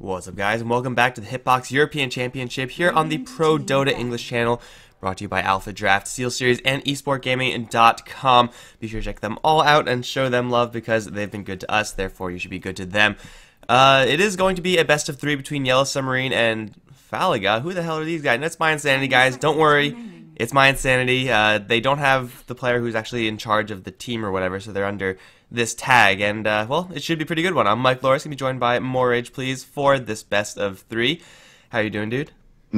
What's up, guys, and welcome back to the Hitbox European Championship here on the Pro Dota English channel, brought to you by Alpha Draft, Steel Series, and esportgaming.com. Be sure to check them all out and show them love because they've been good to us, therefore you should be good to them. It is going to be a best of 3 between Yellow Submarine and Falaga. Who the hell are these guys? That's mYinsanity, guys. Don't worry. It's mYinsanity. They don't have the player who's actually in charge of the team or whatever, so they're under this tag. And, well, it should be a pretty good one. I'm Mikelorus, going to be joined by mOrage, please, for this best of 3. How you doing, dude?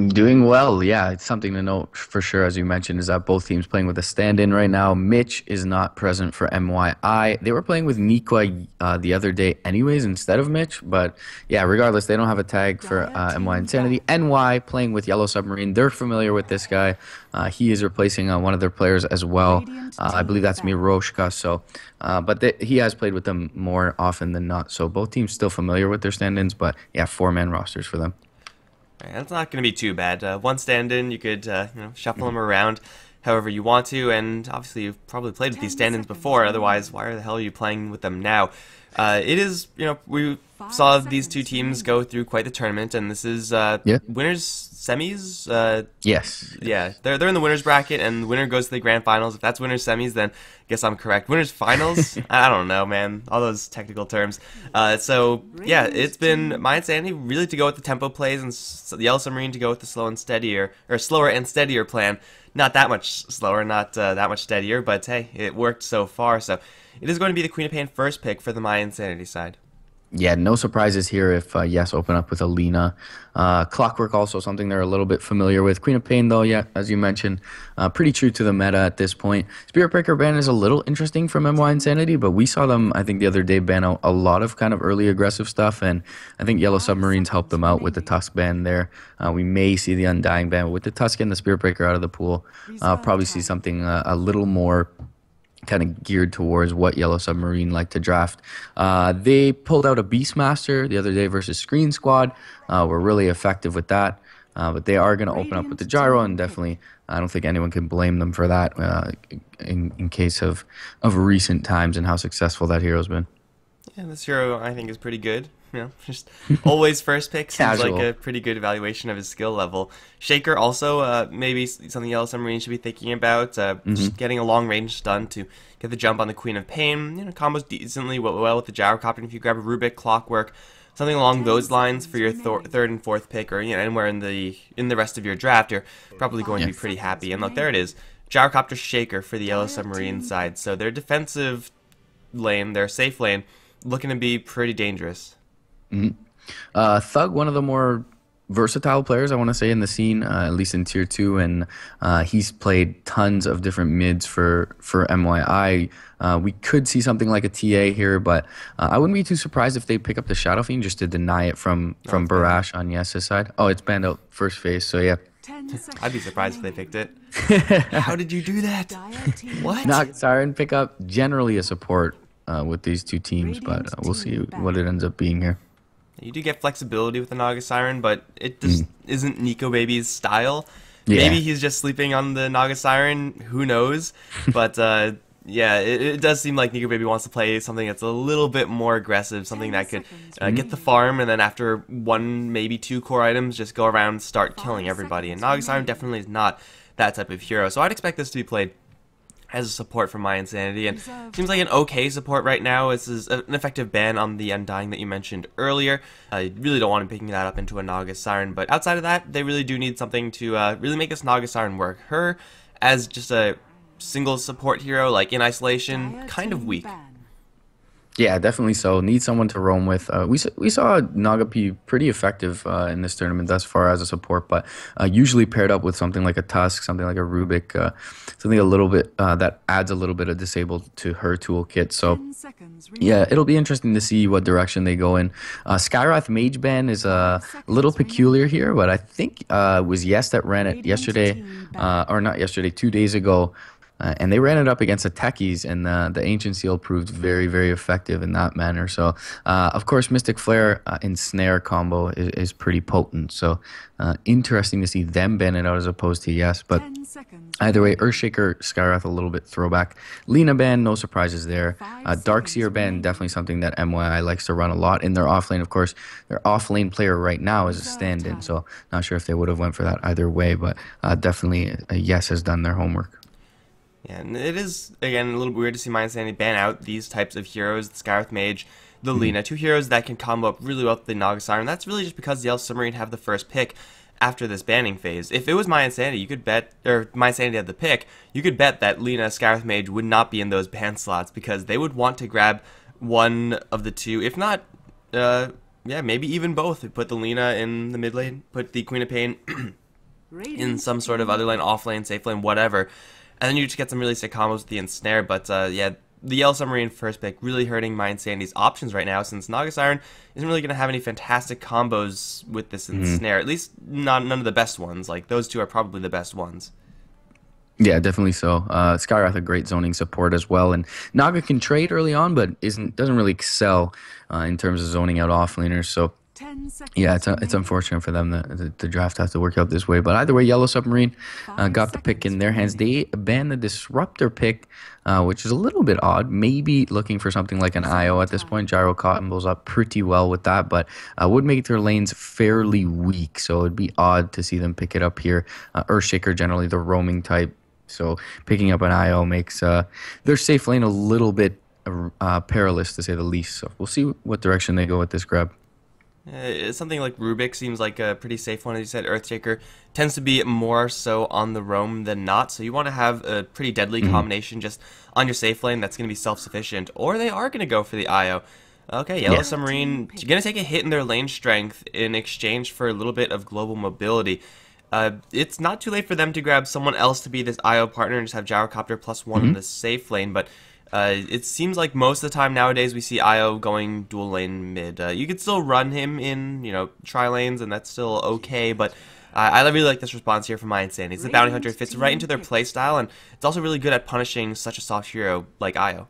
Doing well, yeah. It's something to note for sure, as you mentioned, is that both teams playing with a stand-in right now. Mitch is not present for MYI. They were playing with Nikwa the other day anyways instead of Mitch, but yeah, regardless, they don't have a tag for mYinsanity. NY playing with Yellow Submarine. They're familiar with this guy. He is replacing one of their players as well. I believe that's Miroshka, so, but he has played with them more often than not, so both teams still familiar with their stand-ins, but yeah, 4-man rosters for them. That's not going to be too bad. One stand-in, you could shuffle them around however you want to, and obviously you've probably played with these stand-ins before, otherwise why the hell are you playing with them now? It is, we saw these two teams go through quite the tournament, and this is winners semis. Yes. Yeah, they're in the winners bracket, and the winner goes to the grand finals. If that's winners semis, then I guess I'm correct. Winners finals? I don't know, man. All those technical terms. So yeah, it's been mYinsanity really to go with the tempo plays, and the Yellow Submarine to go with the slower and steadier plan. Not that much slower, not that much steadier, but hey, it worked so far. So it is going to be the Queen of Pain first pick for the mYinsanity side. Yeah, no surprises here if Yes open up with Alina. Clockwork also something they're a little bit familiar with. Queen of Pain, though, yeah, as you mentioned, pretty true to the meta at this point. Spirit Breaker ban is a little interesting from mYinsanity, but we saw them, I think, the other day ban out a lot of kind of early aggressive stuff, and I think Yellow Submarines helped them out with the Tusk ban there. We may see the Undying ban, but with the Tusk and the Spirit Breaker out of the pool, probably see something a little more kind of geared towards what Yellow Submarine like to draft. They pulled out a Beastmaster the other day versus Screen Squad. Were really effective with that. But they are going to open up with the Gyro, and definitely I don't think anyone can blame them for that in case of recent times and how successful that hero's been. Yeah, this hero I think is pretty good. Just always first pick seems like a pretty good evaluation of his skill level. Shaker also maybe something Yellow Submarine should be thinking about. Just getting a long range stun to get the jump on the Queen of Pain. Combos decently well with the Gyrocopter. If you grab a Rubik, Clockwork, something along those lines for your third and fourth pick, or anywhere in the rest of your draft, you're probably going to be pretty happy. And look, there it is, Gyrocopter Shaker for the Yellow Submarine side. So their defensive lane, their safe lane, looking to be pretty dangerous. Thug, one of the more versatile players, I want to say, in the scene, at least in Tier 2, and he's played tons of different mids for MYI. We could see something like a TA here, but I wouldn't be too surprised if they pick up the Shadow Fiend just to deny it from Barash on Yes's side. Oh, it's banned out first phase, so yeah. I'd be surprised if they picked it. How did you do that? What? Naga Siren pick up, generally a support with these two teams, but we'll see what it ends up being here. You do get flexibility with the Naga Siren, but it just isn't Nico Baby's style. Yeah. Maybe he's just sleeping on the Naga Siren, who knows? But yeah, it does seem like Nico Baby wants to play something that's a little bit more aggressive, something that could get the farm, and then after 1, maybe 2 core items, just go around and start killing everybody. And Naga Siren definitely is not that type of hero, so I'd expect this to be played as a support for mYinsanity, and seems like an okay support right now. This is an effective ban on the Undying that you mentioned earlier. I really don't want to picking that up into a Naga Siren, but outside of that, they really do need something to really make this Naga Siren work. Her as just a single support hero, like in isolation, kind of weak. Yeah, definitely so. Need someone to roam with. We saw Naga be pretty effective in this tournament thus far as a support, but usually paired up with something like a Tusk, something like a Rubik, something a little bit that adds a little bit of disabled to her toolkit. So yeah, it'll be interesting to see what direction they go in. Skywrath Mage Ban is a little peculiar here, but I think it was Yes that ran it yesterday, or not yesterday, 2 days ago. And they ran it up against the techies, and the Ancient Seal proved very, very effective in that manner. So, of course, Mystic Flare Ensnare combo is pretty potent. So, interesting to see them ban it out as opposed to Yes. But either way, Earthshaker, Skywrath, a little bit throwback. Lina ban, no surprises there. Darkseer ban, definitely something that myi likes to run a lot in their offlane. Of course, their offlane player right now is a stand-in, so not sure if they would have went for that either way, but definitely Yes has done their homework. Yeah, and it is, again, a little weird to see mYinsanity ban out these types of heroes, the Skywrath Mage, the Lina, two heroes that can combo up really well with the Naga Siren. That's really just because the Yellow Submarine have the first pick after this banning phase. If it was mYinsanity, you could bet, or mYinsanity had the pick, you could bet that Lina, Skywrath Mage would not be in those ban slots because they would want to grab one of the two, if not, yeah, maybe even both. Put the Lina in the mid lane, put the Queen of Pain in some sort of other lane, off lane, safe lane, whatever. And then you just get some really sick combos with the Ensnare, but yeah, the Yellow Submarine first pick really hurting mYinsanity's options right now, since Naga Siren isn't really going to have any fantastic combos with this Ensnare, at least none of the best ones. Like, those two are probably the best ones. Yeah, definitely so. Skywrath a great zoning support as well, and Naga can trade early on, but doesn't really excel in terms of zoning out offlaners. So yeah, it's unfortunate for them that the draft has to work out this way. But either way, Yellow Submarine got the pick in their hands. They banned the Disruptor pick, which is a little bit odd. Maybe looking for something like an IO at this point. Gyro combos up pretty well with that, but would make their lanes fairly weak. So it'd be odd to see them pick it up here. Earthshaker, generally the roaming type. So picking up an IO makes their safe lane a little bit perilous, to say the least. So we'll see what direction they go with this grab. Something like Rubik seems like a pretty safe one. As you said, Earthshaker tends to be more so on the roam than not, so you want to have a pretty deadly combination just on your safe lane that's going to be self-sufficient, or they are going to go for the IO. Okay, Yellow Submarine going to take a hit in their lane strength in exchange for a little bit of global mobility. It's not too late for them to grab someone else to be this IO partner and just have Gyrocopter +1 in the safe lane, but it seems like most of the time nowadays we see IO going dual lane mid. You could still run him in, tri lanes, and that's still okay, but I really like this response here from mYinsaniity. It's the Bounty Hunter. It fits right into their playstyle, and it's also really good at punishing such a soft hero like IO.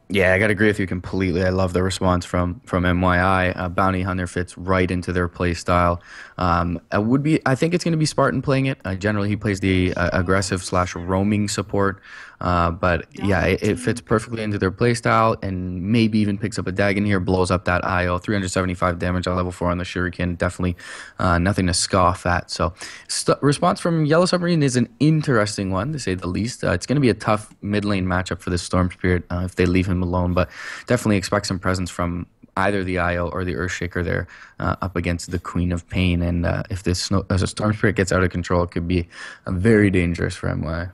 Yeah, I gotta agree with you completely. I love the response from myi. Bounty Hunter fits right into their play style. I think it's gonna be Spartan playing it. Generally, he plays the aggressive / roaming support. But yeah, it fits perfectly into their play style, and maybe even picks up a Dagon here, blows up that IO. 375 damage at level 4 on the Shuriken. Definitely nothing to scoff at. So, response from Yellow Submarine is an interesting one, to say the least. It's going to be a tough mid lane matchup for the Storm Spirit if they leave him alone, but definitely expect some presence from either the IO or the Earthshaker there up against the Queen of Pain. And if this Storm Spirit gets out of control, it could be very dangerous for MY.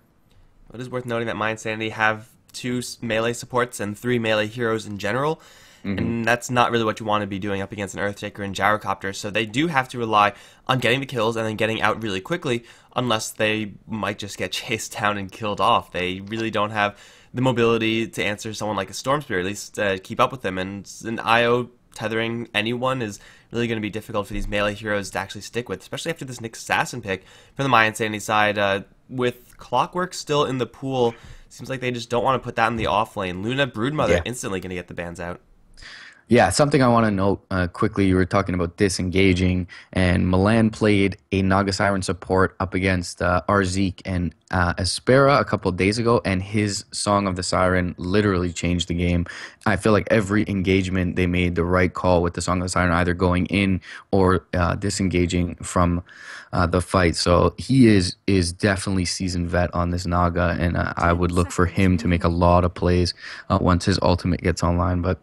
It is worth noting that mYinsaniity have 2 melee supports and 3 melee heroes in general, and that's not really what you want to be doing up against an Earthshaker and Gyrocopter, so they do have to rely on getting the kills and then getting out really quickly, unless they might just get chased down and killed off. They really don't have the mobility to answer someone like a Storm Spirit, at least keep up with them, and an IO tethering anyone is really going to be difficult for these melee heroes to actually stick with, especially after this Nyx Assassin pick from the mYinsaniity side. With Clockwork still in the pool, seems like they just don't want to put that in the off lane. Luna, Broodmother, instantly going to get the bans out. Yeah, something I want to note quickly. You were talking about disengaging, and Milan played a Naga Siren support up against Arzeek and Aspera a couple of days ago, and his Song of the Siren literally changed the game. I feel like every engagement they made the right call with the Song of the Siren, either going in or disengaging from the fight. So he is definitely seasoned vet on this Naga, and I would look for him to make a lot of plays once his ultimate gets online. But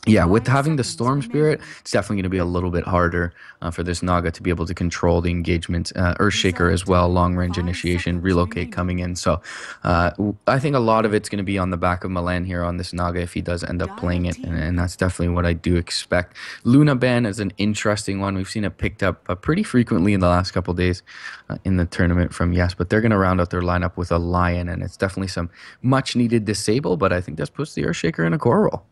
yeah, with having the Storm Spirit, it's definitely going to be a little bit harder for this Naga to be able to control the engagement. Earthshaker as well, long range initiation, relocate coming in. So I think a lot of it's going to be on the back of Milan here on this Naga if he does end up playing it, and that's definitely what I do expect. Luna ban is an interesting one. We've seen it picked up pretty frequently in the last couple days in the tournament from Yes, but they're going to round out their lineup with a Lion, and it's definitely some much needed disable, but I think this puts the Earthshaker in a core role.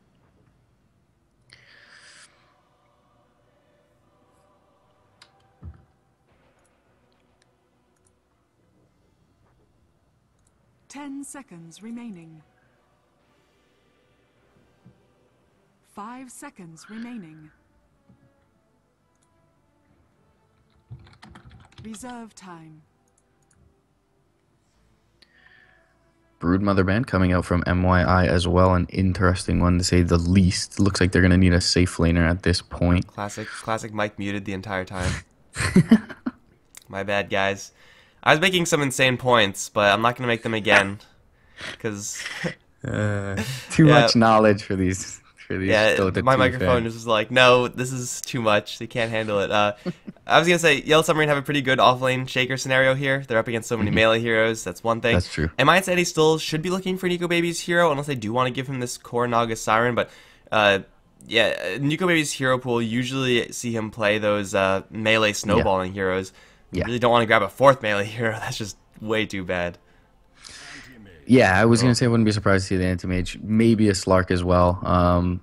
10 seconds remaining. 5 seconds remaining. Reserve time. Broodmother Band coming out from mYi as well, an interesting one to say the least. Looks like they're going to need a safe laner at this point. Classic Mike muted the entire time. My bad, guys. I was making some insane points, but I'm not going to make them again. Because... too much knowledge for these. Yeah, Dota my 2 microphone fans. just was like, no, this is too much. They can't handle it. I was going to say, Yellow Submarine have a pretty good offlane shaker scenario here. They're up against so many melee heroes. That's one thing. That's true. And mYinsanity still should be looking for Nico Baby's hero, unless they do want to give him this core Naga Siren. But, yeah, Nico Baby's hero pool, usually see him play those melee snowballing heroes. Yeah. You really don't want to grab a fourth melee hero. That's just way too bad. Yeah, I was going to say I wouldn't be surprised to see the Anti-Mage, maybe a Slark as well.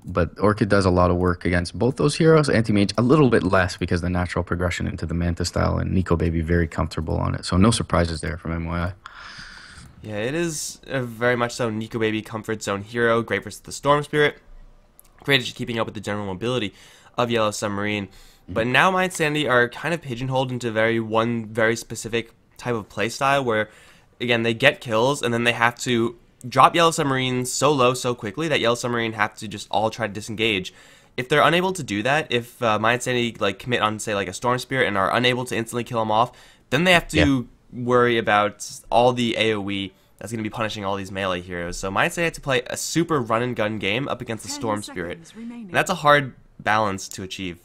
But Orchid does a lot of work against both those heroes. Anti-Mage a little bit less because the natural progression into the Manta style, and Nico Baby very comfortable on it. So no surprises there from mYi. Yeah, it is a very much so Nico Baby comfort zone hero, great versus the Storm Spirit, great at just keeping up with the general mobility of Yellow Submarine. But now mYinsanity are kind of pigeonholed into one very specific type of playstyle where, again, they get kills and then they have to drop Yellow Submarine so low so quickly that Yellow Submarine have to just all try to disengage. If they're unable to do that, if mYinsanity like commit on, say, like a Storm Spirit and are unable to instantly kill him off, then they have to worry about all the AoE that's going to be punishing all these melee heroes. So mYinsanity had to play a super run and gun game up against the Storm Spirit. And that's a hard balance to achieve.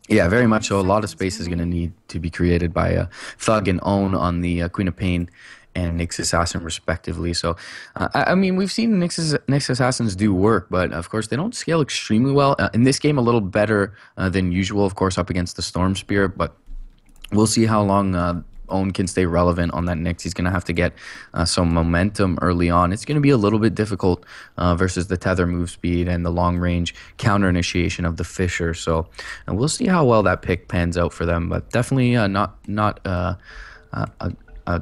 Yeah, very much so. A lot of space is going to need to be created by Thug and Own on the Queen of Pain and Nyx Assassin, respectively. So, I mean, we've seen Nyx Assassins do work, but of course, they don't scale extremely well. In this game, a little better than usual, of course, up against the Storm Spirit, but we'll see how long Own can stay relevant on that Nyx. He's going to have to get some momentum early on. It's going to be a little bit difficult versus the tether move speed and the long range counter initiation of the Fisher. So we'll see how well that pick pans out for them, but definitely not a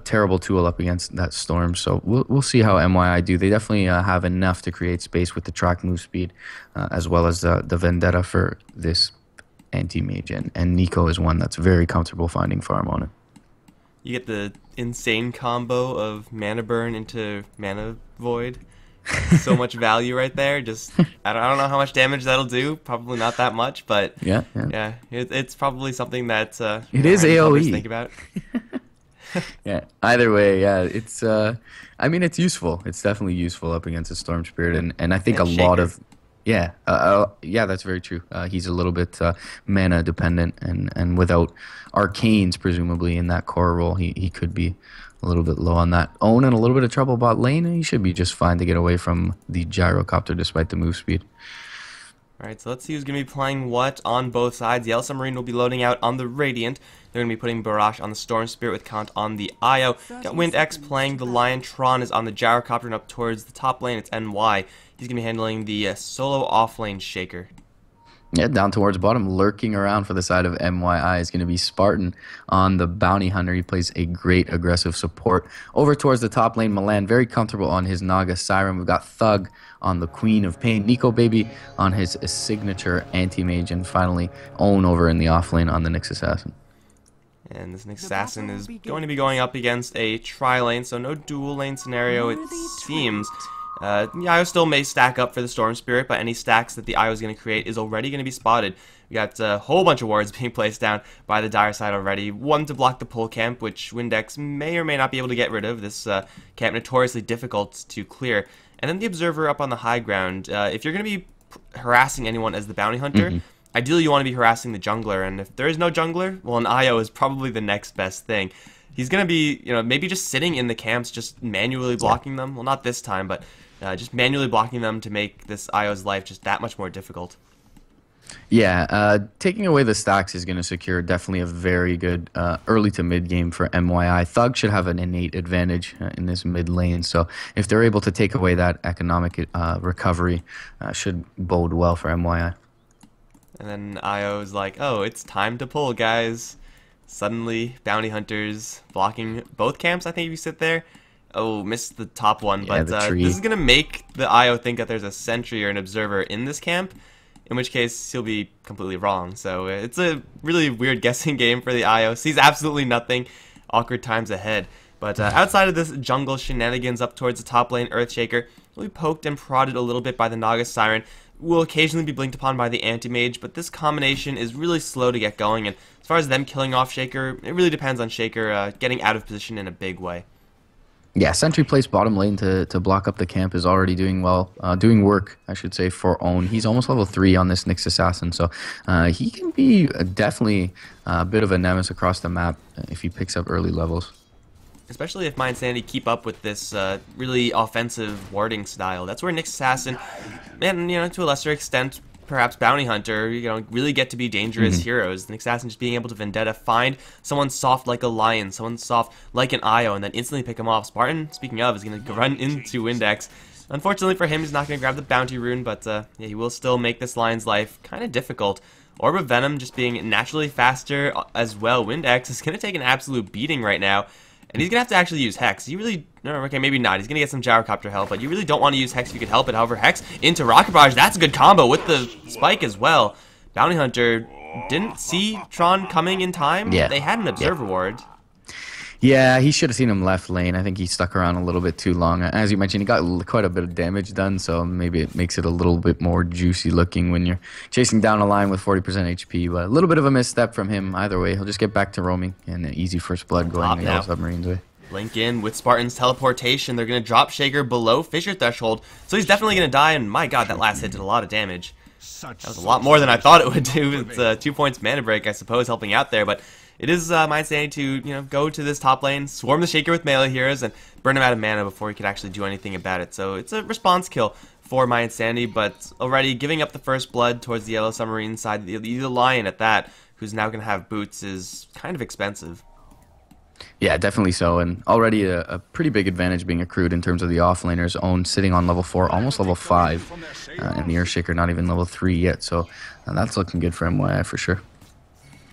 terrible tool up against that Storm. So we'll see how mYi do. They definitely have enough to create space with the track move speed as well as the Vendetta for this Anti-Mage. And Nico is one that's very comfortable finding farm on it. You get the insane combo of Mana Burn into Mana Void. So much value right there. Just I don't know how much damage that'll do. Probably not that much, but yeah, it's probably something that it is AoE. Think about. Yeah. Either way, yeah, it's I mean, it's useful. It's definitely useful up against a Storm Spirit, and I think a lot of yeah, that's very true. He's a little bit mana dependent, and without arcanes, presumably, in that core role, he could be a little bit low on that. Own in a little bit of trouble bot lane, and he should be just fine to get away from the Gyrocopter despite the move speed. Alright, so let's see who's going to be playing what on both sides. Yellow Submarine will be loading out on the Radiant. They're going to be putting Barrage on the Storm Spirit with Count on the Io. Got Wind X playing the Lion. Tron is on the Gyrocopter, and up towards the top lane, it's NY. He's going to be handling the solo offlane Shaker. Yeah, down towards bottom, lurking around for the side of mYi is going to be Spartan on the Bounty Hunter. He plays a great aggressive support. Over towards the top lane, Milan, very comfortable on his Naga Siren. We've got Thug on the Queen of Pain. Nico Baby on his signature Anti-Mage. And finally, Own over in the offlane on the Nyx Assassin. And this Nyx Assassin is going to be going up against a tri-lane, so no dual lane scenario, it seems. The Io still may stack up for the Storm Spirit, but any stacks that the Io is going to create is already going to be spotted. We got a whole bunch of wards being placed down by the Dire side already. One to block the pull camp, which Windex may or may not be able to get rid of. This camp notoriously difficult to clear. And then the Observer up on the high ground. If you're going to be harassing anyone as the Bounty Hunter, ideally you want to be harassing the jungler. And if there is no jungler, well, an Io is probably the next best thing. He's going to be, maybe just sitting in the camps, just manually blocking them. Well, not this time, but just manually blocking them to make this Io's life just that much more difficult. Yeah, taking away the stacks is going to secure definitely a very good early to mid game for mYi. Thug should have an innate advantage in this mid lane, so if they're able to take away that economic recovery, should bode well for mYi. And then Io's like, oh, it's time to pull, guys. Suddenly, Bounty Hunters blocking both camps, I think, if you sit there. Oh, missed the top one, Yeah, but the tree. this is going to make the IO think that there's a sentry or an observer in this camp, in which case he'll be completely wrong. So it's a really weird guessing game for the IO. Sees absolutely nothing. Awkward times ahead. But outside of this jungle shenanigans up towards the top lane, Earthshaker will be poked and prodded a little bit by the Naga Siren. Will occasionally be blinked upon by the Anti-Mage, but this combination is really slow to get going. And as far as them killing off Shaker, it really depends on Shaker getting out of position in a big way. Yeah, sentry placed bottom lane to block up the camp is already doing well, doing work, I should say, for Own. He's almost level 3 on this Nyx Assassin, so he can be definitely a bit of a nemesis across the map if he picks up early levels. Especially if mYinsanity keep up with this really offensive warding style. That's where Nyx Assassin, and to a lesser extent, perhaps Bounty Hunter, really get to be dangerous heroes. Nyx Assassin just being able to Vendetta, find someone soft like a Lion, someone soft like an IO, and then instantly pick him off. Spartan, speaking of, is going to run into Windex. Unfortunately for him, he's not going to grab the Bounty Rune, but yeah, he will still make this Lion's life kind of difficult. Orb of Venom just being naturally faster as well. Windex is going to take an absolute beating right now. And he's going to have to actually use Hex. You really... No, okay, maybe not. He's going to get some Gyrocopter help, but you really don't want to use Hex if you can help it. However, Hex into Rocket Barrage. That's a good combo with the Spike as well. Bounty Hunter didn't see Tron coming in time. Yeah. They had an Observer Ward. Yeah, he should have seen him left lane. I think he stuck around a little bit too long. As you mentioned, he got quite a bit of damage done, so maybe it makes it a little bit more juicy looking when you're chasing down a line with 40% HP. But a little bit of a misstep from him either way. He'll just get back to roaming and an easy first blood going the Yellow Submarine's way. Link in with Spartan's teleportation. They're going to drop Shaker below Fissure Threshold, so he's definitely going to die, and my god, that last hit did a lot of damage. That was a lot more than I thought it would do. It's 2 points mana break, I suppose, helping out there, but it is mYinsanity to go to this top lane, swarm the Shaker with melee heroes, and burn him out of mana before he could actually do anything about it. So it's a response kill for mYinsanity, but already giving up the first blood towards the Yellow Submarine side, the Lion at that, who's now going to have boots, is kind of expensive. Yeah, definitely so, and already a pretty big advantage being accrued in terms of the offlaners. Own sitting on level 4, almost level 5, and the Earthshaker not even level 3 yet, so that's looking good for MYI for sure.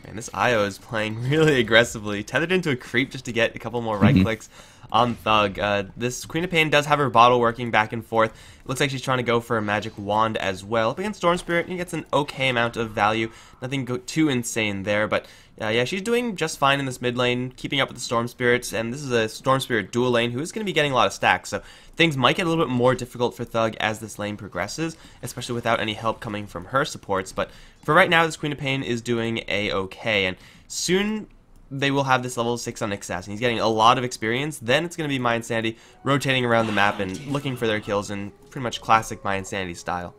And this IO is playing really aggressively, tethered into a creep just to get a couple more right clicks on Thug. This Queen of Pain does have her bottle working back and forth. It looks like she's trying to go for a magic wand as well. Up against Storm Spirit, he gets an okay amount of value. Nothing too insane there, but yeah, she's doing just fine in this mid lane, keeping up with the Storm Spirits, and this is a Storm Spirit dual lane who is going to be getting a lot of stacks, so things might get a little bit more difficult for Thug as this lane progresses, especially without any help coming from her supports, but for right now, this Queen of Pain is doing a-okay, and soon they will have this level 6 on Nyx Assassin. He's getting a lot of experience. Then it's going to be mYinsanity rotating around the map and looking for their kills in pretty much classic mYinsanity style.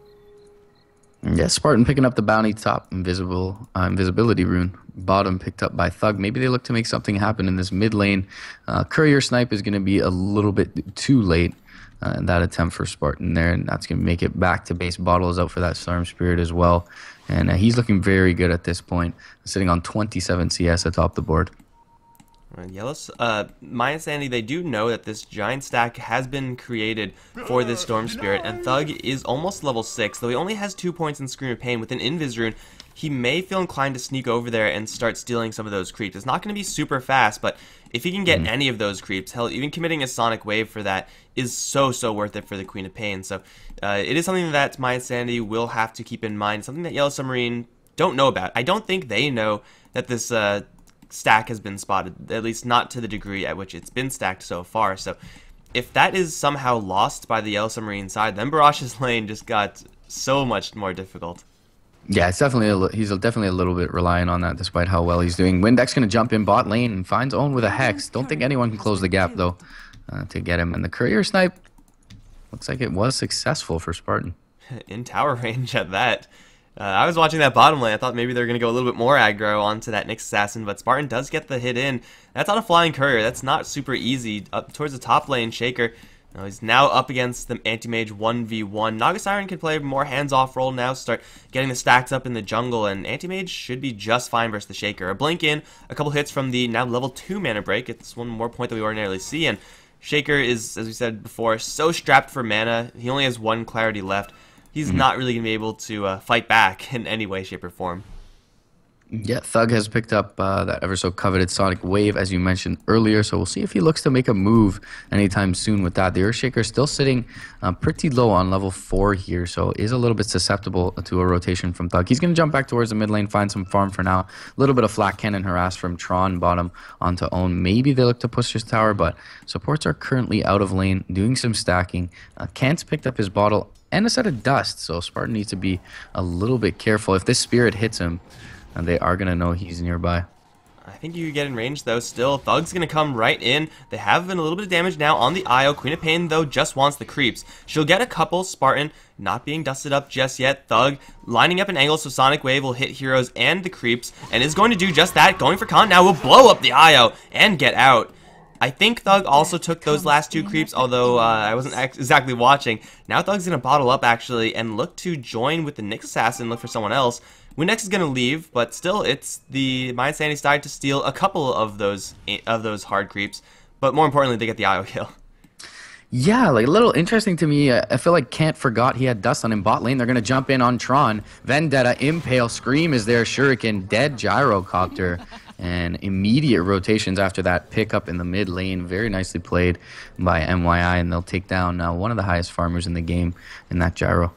Yeah, Spartan picking up the bounty top, invisibility rune. Bottom picked up by Thug. Maybe they look to make something happen in this mid lane. Courier Snipe is going to be a little bit too late. That attempt for Spartan there, and that's going to make it back to base. Bottle is out for that Storm Spirit as well, and he's looking very good at this point, sitting on 27 CS atop the board. Yellows, mYinsanity, they do know that this giant stack has been created for this Storm Spirit, and Thug is almost level 6, though he only has 2 points in Scream of Pain. With an Invis Rune, he may feel inclined to sneak over there and start stealing some of those creeps. It's not going to be super fast, but if he can get any of those creeps, hell, even committing a Sonic Wave for that is so worth it for the Queen of Pain. So it is something that mYinsanity will have to keep in mind, something that Yellow Submarine don't know about. I don't think they know that this stack has been spotted, at least not to the degree at which it's been stacked so far. So if that is somehow lost by the Yellow Submarine side, then Barash's lane just got so much more difficult. Yeah, it's definitely he's definitely a little bit reliant on that, despite how well he's doing. Windex going to jump in bot lane and finds Own with a Hex. Don't think anyone can close the gap, though, to get him. And the Courier Snipe looks like it was successful for Spartan. In tower range at that. I was watching that bottom lane. I thought maybe they were going to go a little bit more aggro onto that Nyx Assassin, but Spartan does get the hit in. That's on a flying courier. That's not super easy. Up towards the top lane, Shaker. He's now up against the Anti-Mage 1v1. Naga Siren can play a more hands-off role now, start getting the stacks up in the jungle, and Anti-Mage should be just fine versus the Shaker. A blink in, a couple hits from the now level 2 mana break. It's one more point that we ordinarily see, and Shaker is, as we said before, so strapped for mana. He only has 1 clarity left. He's not really going to be able to fight back in any way, shape, or form. Yeah, Thug has picked up that ever so coveted Sonic Wave, as you mentioned earlier. So we'll see if he looks to make a move anytime soon with that. The Earthshaker still sitting pretty low on level 4 here, so is a little bit susceptible to a rotation from Thug. He's going to jump back towards the mid lane, find some farm for now. A little bit of flat cannon harass from Tron bottom onto Own. Maybe they look to push his tower, but supports are currently out of lane, doing some stacking. Kant's picked up his bottle and a set of dust, so Spartan needs to be a little bit careful. If this spirit hits him, and they are going to know he's nearby. I think you get in range, though, still. Thug's going to come right in. They have been a little bit of damage now on the IO. Queen of Pain, though, just wants the creeps. She'll get a couple. Spartan not being dusted up just yet. Thug lining up an angle so Sonic Wave will hit heroes and the creeps, and is going to do just that. Going for Con now will blow up the IO and get out. I think Thug also took those last 2 creeps, although I wasn't exactly watching. Now Thug's going to bottle up, actually, and look to join with the Nyx Assassin, look for someone else. Windex is going to leave, but still, it's the mYinsanity side to steal a couple of those hard creeps. But more importantly, they get the IO kill. Yeah, like a little interesting to me. I feel like Kant forgot he had dust on him bot lane. They're going to jump in on Tron. Vendetta, Impale, Scream is there. Shuriken, dead Gyrocopter. And immediate rotations after that pick up in the mid lane. Very nicely played by mYi, and they'll take down one of the highest farmers in the game in that Gyro.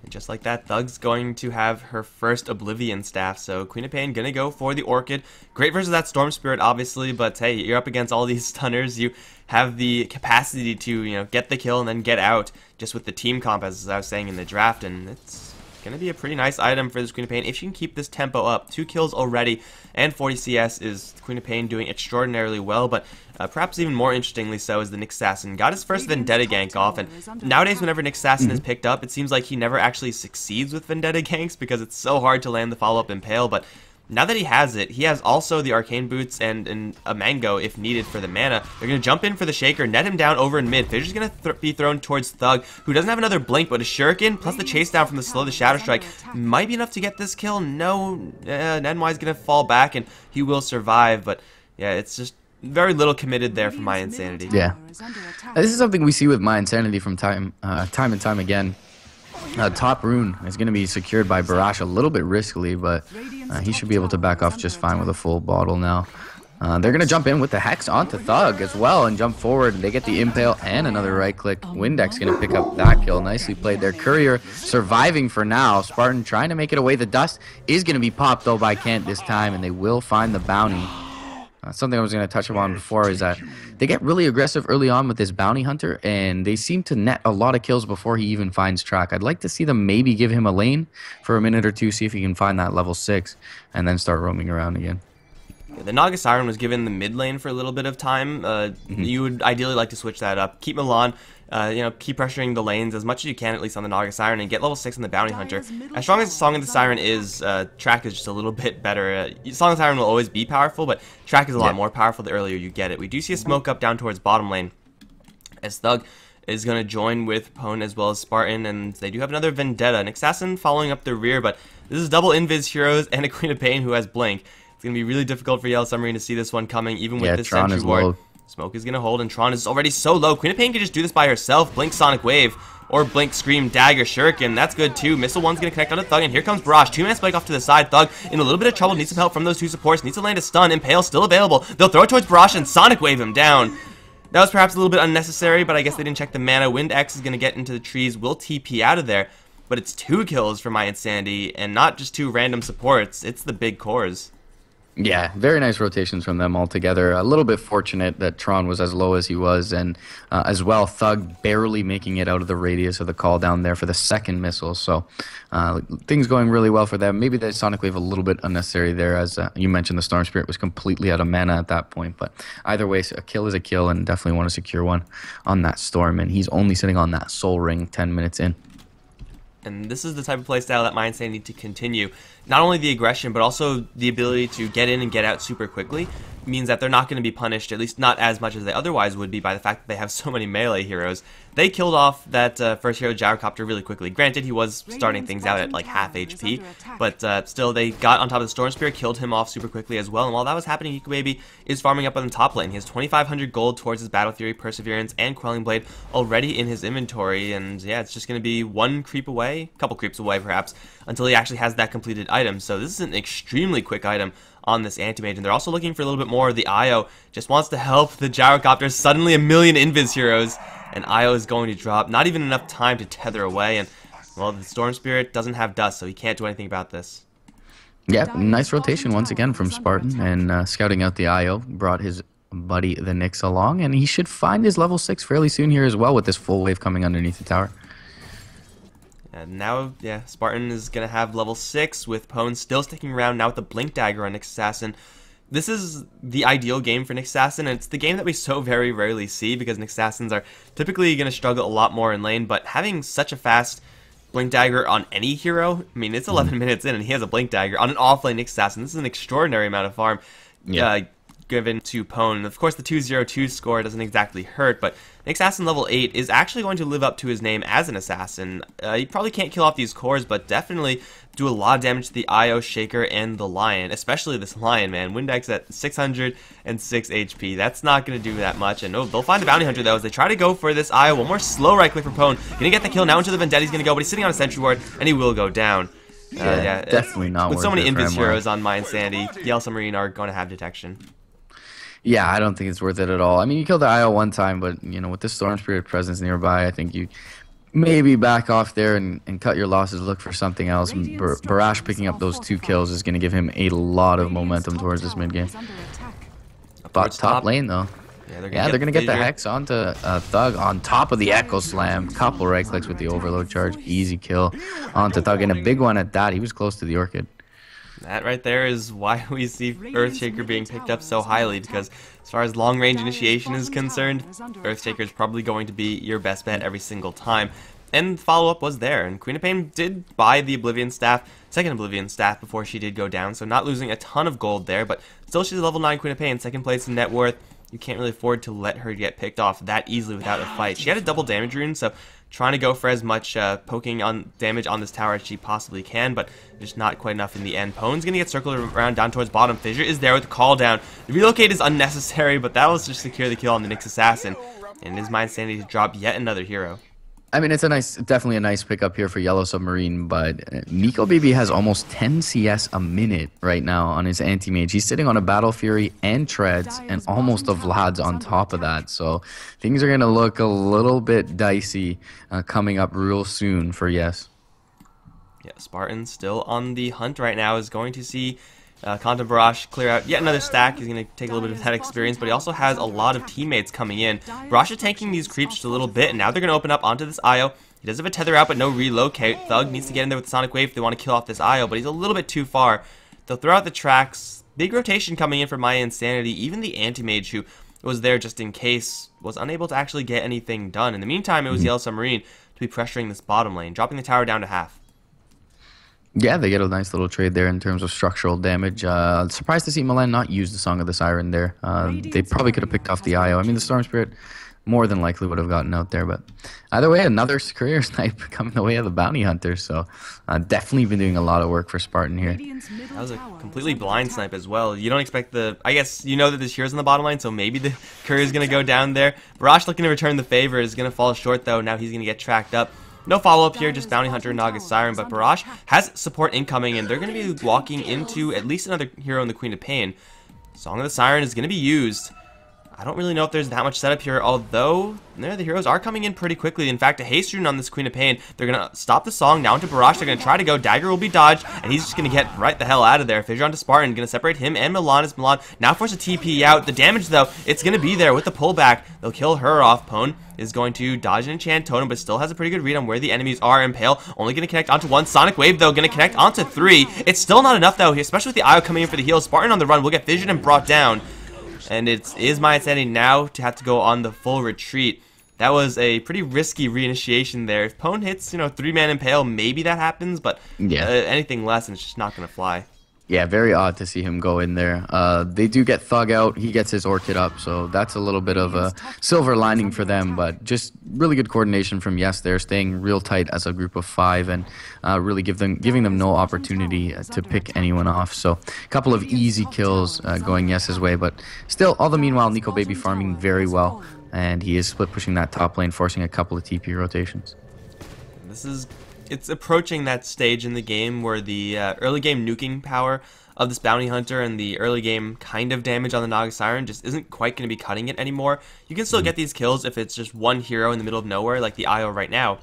And just like that, Thug's going to have her first Oblivion staff, so Queen of Pain gonna go for the Orchid. Great versus that Storm Spirit, obviously, but hey, you're up against all these stunners. You have the capacity to, get the kill and then get out just with the team comp, as I was saying in the draft, and it's gonna be a pretty nice item for this Queen of Pain if you can keep this tempo up. 2 kills already, and 40 CS is Queen of Pain doing extraordinarily well, but perhaps even more interestingly so is the Nyx Assassin. Got his first Vendetta gank off, and nowadays whenever Nyx Assassin is picked up, it seems like he never actually succeeds with Vendetta ganks because it's so hard to land the follow-up Impale, but now that he has it, he has also the Arcane Boots and a Mango if needed for the mana. They're going to jump in for the Shaker, net him down over in mid. Fissure's going to be thrown towards Thug, who doesn't have another Blink, but a Shuriken plus the chase down from the slow, the Shadow Strike might be enough to get this kill. No, Nenwai's going to fall back, and he will survive, but yeah, it's just very little committed there from mYinsanity. Yeah, this is something we see with mYinsanity from time and time again. Top rune is going to be secured by Barash a little bit riskily, but he should be able to back off just fine with a full bottle now. They're going to jump in with the Hex onto Thug as well and jump forward. They get the Impale and another right click. Windex going to pick up that kill. Nicely played there. Courier surviving for now. Spartan trying to make it away. The dust is going to be popped though by Kent this time, and they will find the bounty. Something I was going to touch upon before is that they get really aggressive early on with this bounty hunter, and they seem to net a lot of kills before he even finds track. I'd like to see them maybe give him a lane for a minute or two, see if he can find that level 6, and then start roaming around again. The Naga Siren was given the mid lane for a little bit of time. You would ideally like to switch that up. Keep Milan, keep pressuring the lanes as much as you can, at least on the Naga Siren, and get level 6 on the Bounty Hunter. As strong as Song of the Siren is, Track is just a little bit better. Song of the Siren will always be powerful, but Track is a lot more powerful the earlier you get it. We do see a smoke up down towards bottom lane, as Thug is going to join with Pwn as well as Spartan, and they do have another Vendetta. An Assassin following up the rear, but this is double Invis heroes and a Queen of Pain who has Blink. It's going to be really difficult for Yellow Submarine to see this one coming, even with this Tron Sentry Ward. Smoke is going to hold, and Tron is already so low. Queen of Pain can just do this by herself. Blink Sonic Wave, or Blink Scream Dagger Shuriken. That's good too. Missile 1's going to connect on to Thug, and here comes Barrage. 2-man spike off to the side. Thug in a little bit of trouble. Needs some help from those 2 supports. Needs to land a stun. Impale still available. They'll throw it towards Barrage and Sonic Wave him down. That was perhaps a little bit unnecessary, but I guess they didn't check the mana. Wind X is going to get into the trees. Will TP out of there, but it's 2 kills for mYinsanity, and not just 2 random supports. It's the big cores. Yeah, very nice rotations from them all together. A little bit fortunate that Tron was as low as he was, and as well, Thug barely making it out of the radius of the call down there for the second missile. So things going really well for them. Maybe the Sonic Wave a little bit unnecessary there, as you mentioned, the Storm Spirit was completely out of mana at that point. But either way, a kill is a kill, and definitely want to secure one on that Storm. And he's only sitting on that Soul Ring 10 minutes in. And this is the type of playstyle that mYinsanity need to continue. Not only the aggression, but also the ability to get in and get out super quickly means that they're not going to be punished, at least not as much as they otherwise would be, by the fact that they have so many melee heroes. They killed off that first hero, Gyrocopter, really quickly. Granted, he was starting things out at like half HP, but still, they got on top of the Storm Spear, killed him off super quickly as well, and while that was happening, Baby is farming up on the top lane. He has 2,500 gold towards his Battle Fury, Perseverance, and Quelling Blade already in his inventory, and yeah, it's just going to be one creep away, a couple creeps away perhaps, until he actually has that completed item. So this is an extremely quick item on this anti-mage, and they're also looking for a little bit more. The Io just wants to help the gyrocopter. Suddenly a million invis heroes, and Io is going to drop. Not even enough time to tether away, and well, the Storm Spirit doesn't have dust, so he can't do anything about this. Yeah, nice rotation once again from Spartan, and scouting out the Io brought his buddy the Nyx along, and he should find his level 6 fairly soon here as well with this full wave coming underneath the tower. And now, yeah, Spartan is going to have level 6 with Pwn still sticking around now with the Blink Dagger on Nyx Assassin. This is the ideal game for Nyx Assassin, and it's the game that we so very rarely see because Nyx Assassins are typically going to struggle a lot more in lane, but having such a fast Blink Dagger on any hero, I mean, it's 11 minutes in and he has a Blink Dagger on an offlane Nyx Assassin. This is an extraordinary amount of farm. Yeah. Given to Pwn. Of course, the 202 score doesn't exactly hurt, but Nyx Assassin level 8 is actually going to live up to his name as an assassin. He probably can't kill off these cores, but definitely do a lot of damage to the Io, Shaker, and the Lion, especially this Lion, man. Windex at 606 HP. That's not going to do that much, and they'll find a Bounty Hunter, though, as they try to go for this Io. One more slow right-click for Pwn. Gonna get the kill now into the Vendetta. He's going to go, but he's sitting on a Sentry Ward, and he will go down. Yeah, definitely not with worth so many it for invis him, heroes on mYinsanity, Yell Submarine are going to have detection. Yeah, I don't think it's worth it at all. I mean, you killed the IO one time, but, you know, with the Storm Spirit presence nearby, I think you maybe back off there and cut your losses, look for something else. Barash picking up those 2 kills is going to give him a lot of momentum towards this mid-game. But top lane, though. Yeah, they're going to get the Hex onto Thug on top of the Echo Slam. Couple right clicks with the Overload Charge. Easy kill onto Thug, and a big one at that. He was close to the Orchid. That right there is why we see Earthshaker being picked up so highly, because as far as long-range initiation is concerned, Earthshaker is probably going to be your best bet every single time. And follow-up was there, and Queen of Pain did buy the Oblivion Staff, second Oblivion Staff, before she did go down, so not losing a ton of gold there, but still she's a level 9 Queen of Pain, second place in net worth. You can't really afford to let her get picked off that easily without a fight. She had a double damage rune, so trying to go for as much poking on damage on this tower as she possibly can, but just not quite enough in the end. Pwn's going to get circled around down towards bottom. Fissure is there with the call down. The relocate is unnecessary, but that was just secure the kill on the Nyx Assassin. And it is mYinsanity to drop yet another hero. I mean, it's definitely a nice pickup here for Yellow Submarine, but Miko Baby has almost 10 CS a minute right now on his anti-mage. He's sitting on a Battle Fury and Treads and almost a Vlad's on top of that. So things are going to look a little bit dicey coming up real soon for Yes. Yeah, Spartan still on the hunt right now, is going to see Content Barash clear out yet another stack. He's going to take a little bit of that experience, but he also has a lot of teammates coming in. Barash is tanking these creeps just a little bit, and now they're going to open up onto this Io. He does have a tether out, but no relocate. Thug needs to get in there with the Sonic Wave if they want to kill off this Io, but he's a little bit too far. They'll throw out the tracks. Big rotation coming in for mYinsanity. Even the Anti-Mage, who was there just in case, was unable to actually get anything done. In the meantime, it was Yellow Submarine to be pressuring this bottom lane, dropping the tower down to half. Yeah, they get a nice little trade there in terms of structural damage. Surprised to see Milan not use the Song of the Siren there. They probably could have picked off the IO. I mean, the Storm Spirit more than likely would have gotten out there. But either way, another career snipe coming the way of the Bounty Hunter. So definitely been doing a lot of work for Spartan here. That was a completely blind snipe as well. You don't expect the... I guess you know that this hero's on the bottom line, so maybe the courier's going to go down there. Barash looking to return the favor is going to fall short, though. Now he's going to get tracked up. No follow-up here, just Bounty Hunter, Naga Siren, but Barash has support incoming, and they're going to be walking into at least another hero in the Queen of Pain. Song of the Siren is going to be used. I don't really know if there's that much setup here, although the heroes are coming in pretty quickly. In fact, a haste rune on this Queen of Pain. They're going to stop the song now into Barash. They're going to try to go. Dagger will be dodged, and he's just going to get right the hell out of there. Fissure onto Spartan, going to separate him and Milan as Milan now force a TP out. The damage, though, it's going to be there with the pullback. They'll kill her off. Pwn is going to dodge an enchant totem, but still has a pretty good read on where the enemies are. Impale only going to connect onto one. Sonic Wave, though, going to connect onto 3. It's still not enough, though, especially with the Io coming in for the heal. Spartan on the run will get fissioned and brought down. And it is mYinsanity now to have to go on the full retreat. That was a pretty risky reinitiation there. If Pwn hits, 3-man Impale, maybe that happens, but anything less, and it's just not going to fly. Yeah, very odd to see him go in there. They do get Thug out. He gets his Orchid up, so that's a little bit of a silver lining for them. But just really good coordination from Yes there, staying real tight as a group of 5 and really giving them no opportunity to pick anyone off. So a couple of easy kills going Yes's way, but still, all the meanwhile, Nico Baby farming very well. And he is split pushing that top lane, forcing a couple of TP rotations. This is it's approaching that stage in the game where the early game nuking power of this bounty hunter and the early game kind of damage on the Naga Siren just isn't quite going to be cutting it anymore. You can still get these kills if it's just one hero in the middle of nowhere, like the IO right now.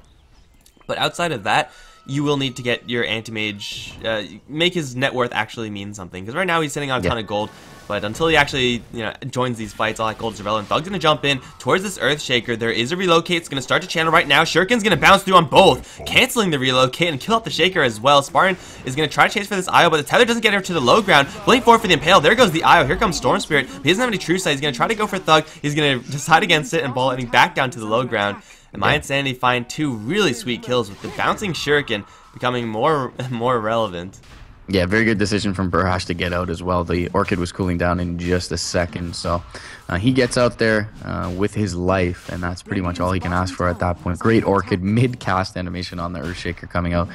But outside of that, you will need to get your anti-mage, make his net worth actually mean something. Because right now he's sitting on a ton of gold, but until he actually, joins these fights, all that gold is irrelevant. Thug's going to jump in towards this Earthshaker. There is a relocate. It's going to start to channel right now. Shuriken's going to bounce through on both, canceling the relocate and kill out the Shaker as well. Spartan is going to try to chase for this IO, but the tether doesn't get her to the low ground. Blink forward for the Impale. There goes the IO. Here comes Storm Spirit. But he doesn't have any true sight. He's going to try to go for Thug. He's going to decide against it and ball heading back down to the low ground. And mYinsanity find 2 really sweet kills with the bouncing Shuriken becoming more relevant. Yeah, very good decision from Burhash to get out as well. The Orchid was cooling down in just a second, so he gets out there with his life, and that's pretty much all he can ask for at that point. Great Orchid mid-cast animation on the Earthshaker coming out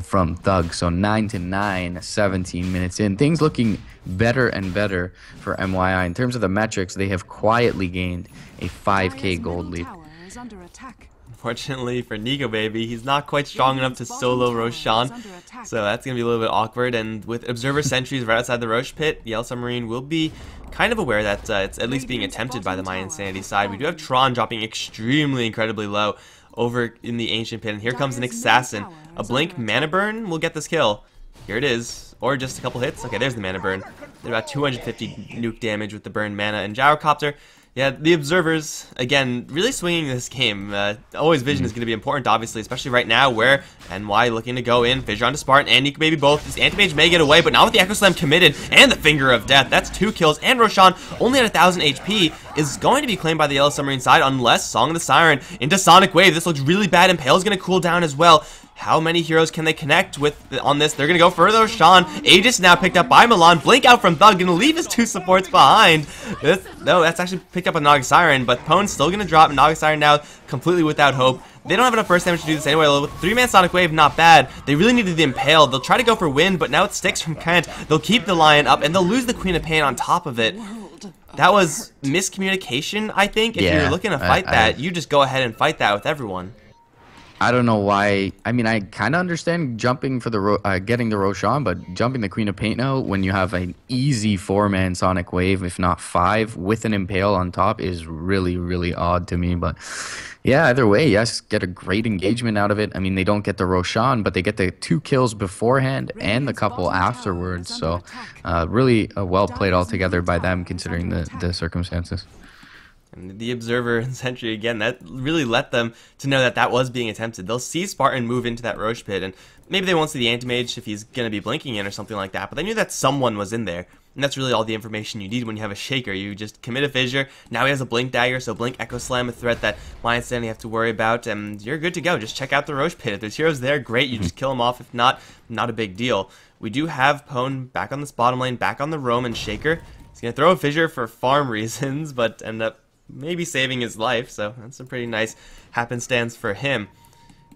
from Thug. So 9-9, 17 minutes in. Things looking better and better for MYI. In terms of the metrics, they have quietly gained a 5k gold lead. Unfortunately for Nico Baby, he's not quite strong enough to solo Roshan, so that's going to be a little bit awkward. And with Observer Sentries right outside the Roche pit, Yellow Submarine will be kind of aware that it's at least being attempted by the mYinsanity side. We do have Tron dropping incredibly low over in the Ancient Pit, and here comes an Assassin. A Blink Mana Burn will get this kill. Here it is, or just a couple hits. Okay, there's the Mana Burn. They're about 250 nuke damage with the burn mana and Gyrocopter. Yeah, the Observers, again, really swinging this game. Always Vision is going to be important, obviously, especially right now where NY looking to go in. Fissure onto Spartan and Nico Baby both. This Anti-Mage may get away, but not with the Echo Slam committed and the Finger of Death. That's 2 kills, and Roshan, only at 1,000 HP, is going to be claimed by the Yellow Submarine side unless Song of the Siren into Sonic Wave. This looks really bad. Impale is going to cool down as well. How many heroes can they connect with on this? They're going to go for Roshan. Aegis now picked up by Milan. Blink out from Thug. Going to leave his 2 supports behind. No, that's actually picked up a Naga Siren, but Pone's still going to drop. Naga Siren now completely without hope. They don't have enough burst damage to do this anyway. With 3-man Sonic Wave, not bad. They really needed the Impale. They'll try to go for Wind, but now it sticks from Kent. They'll keep the Lion up, and they'll lose the Queen of Pain on top of it. That was miscommunication, I think. If you're looking to fight that, you just go ahead and fight that with everyone. I don't know why. I mean, I kind of understand jumping for the getting the Roshan, but jumping the Queen of Paint now when you have an easy 4-man Sonic Wave, if not 5, with an Impale on top is really, really odd to me. But yeah, either way, yes, get a great engagement out of it. I mean, they don't get the Roshan, but they get the 2 kills beforehand and the couple afterwards. So really well played altogether by them considering the circumstances. And the Observer and Sentry, again, that really let them to know that that was being attempted. They'll see Spartan move into that Roche pit, and maybe they won't see the Anti-Mage if he's going to be blinking in or something like that, but they knew that someone was in there. And that's really all the information you need when you have a Shaker. You just commit a Fissure. Now he has a Blink Dagger, so Blink Echo Slam, a threat that mYinsanity have to worry about, and you're good to go. Just check out the Roche pit. If there's heroes there, great. You just kill them off. If not, not a big deal. We do have Pone back on this bottom lane, back on the Roam and Shaker. He's going to throw a Fissure for farm reasons, but end up maybe saving his life, so that's a pretty nice happenstance for him.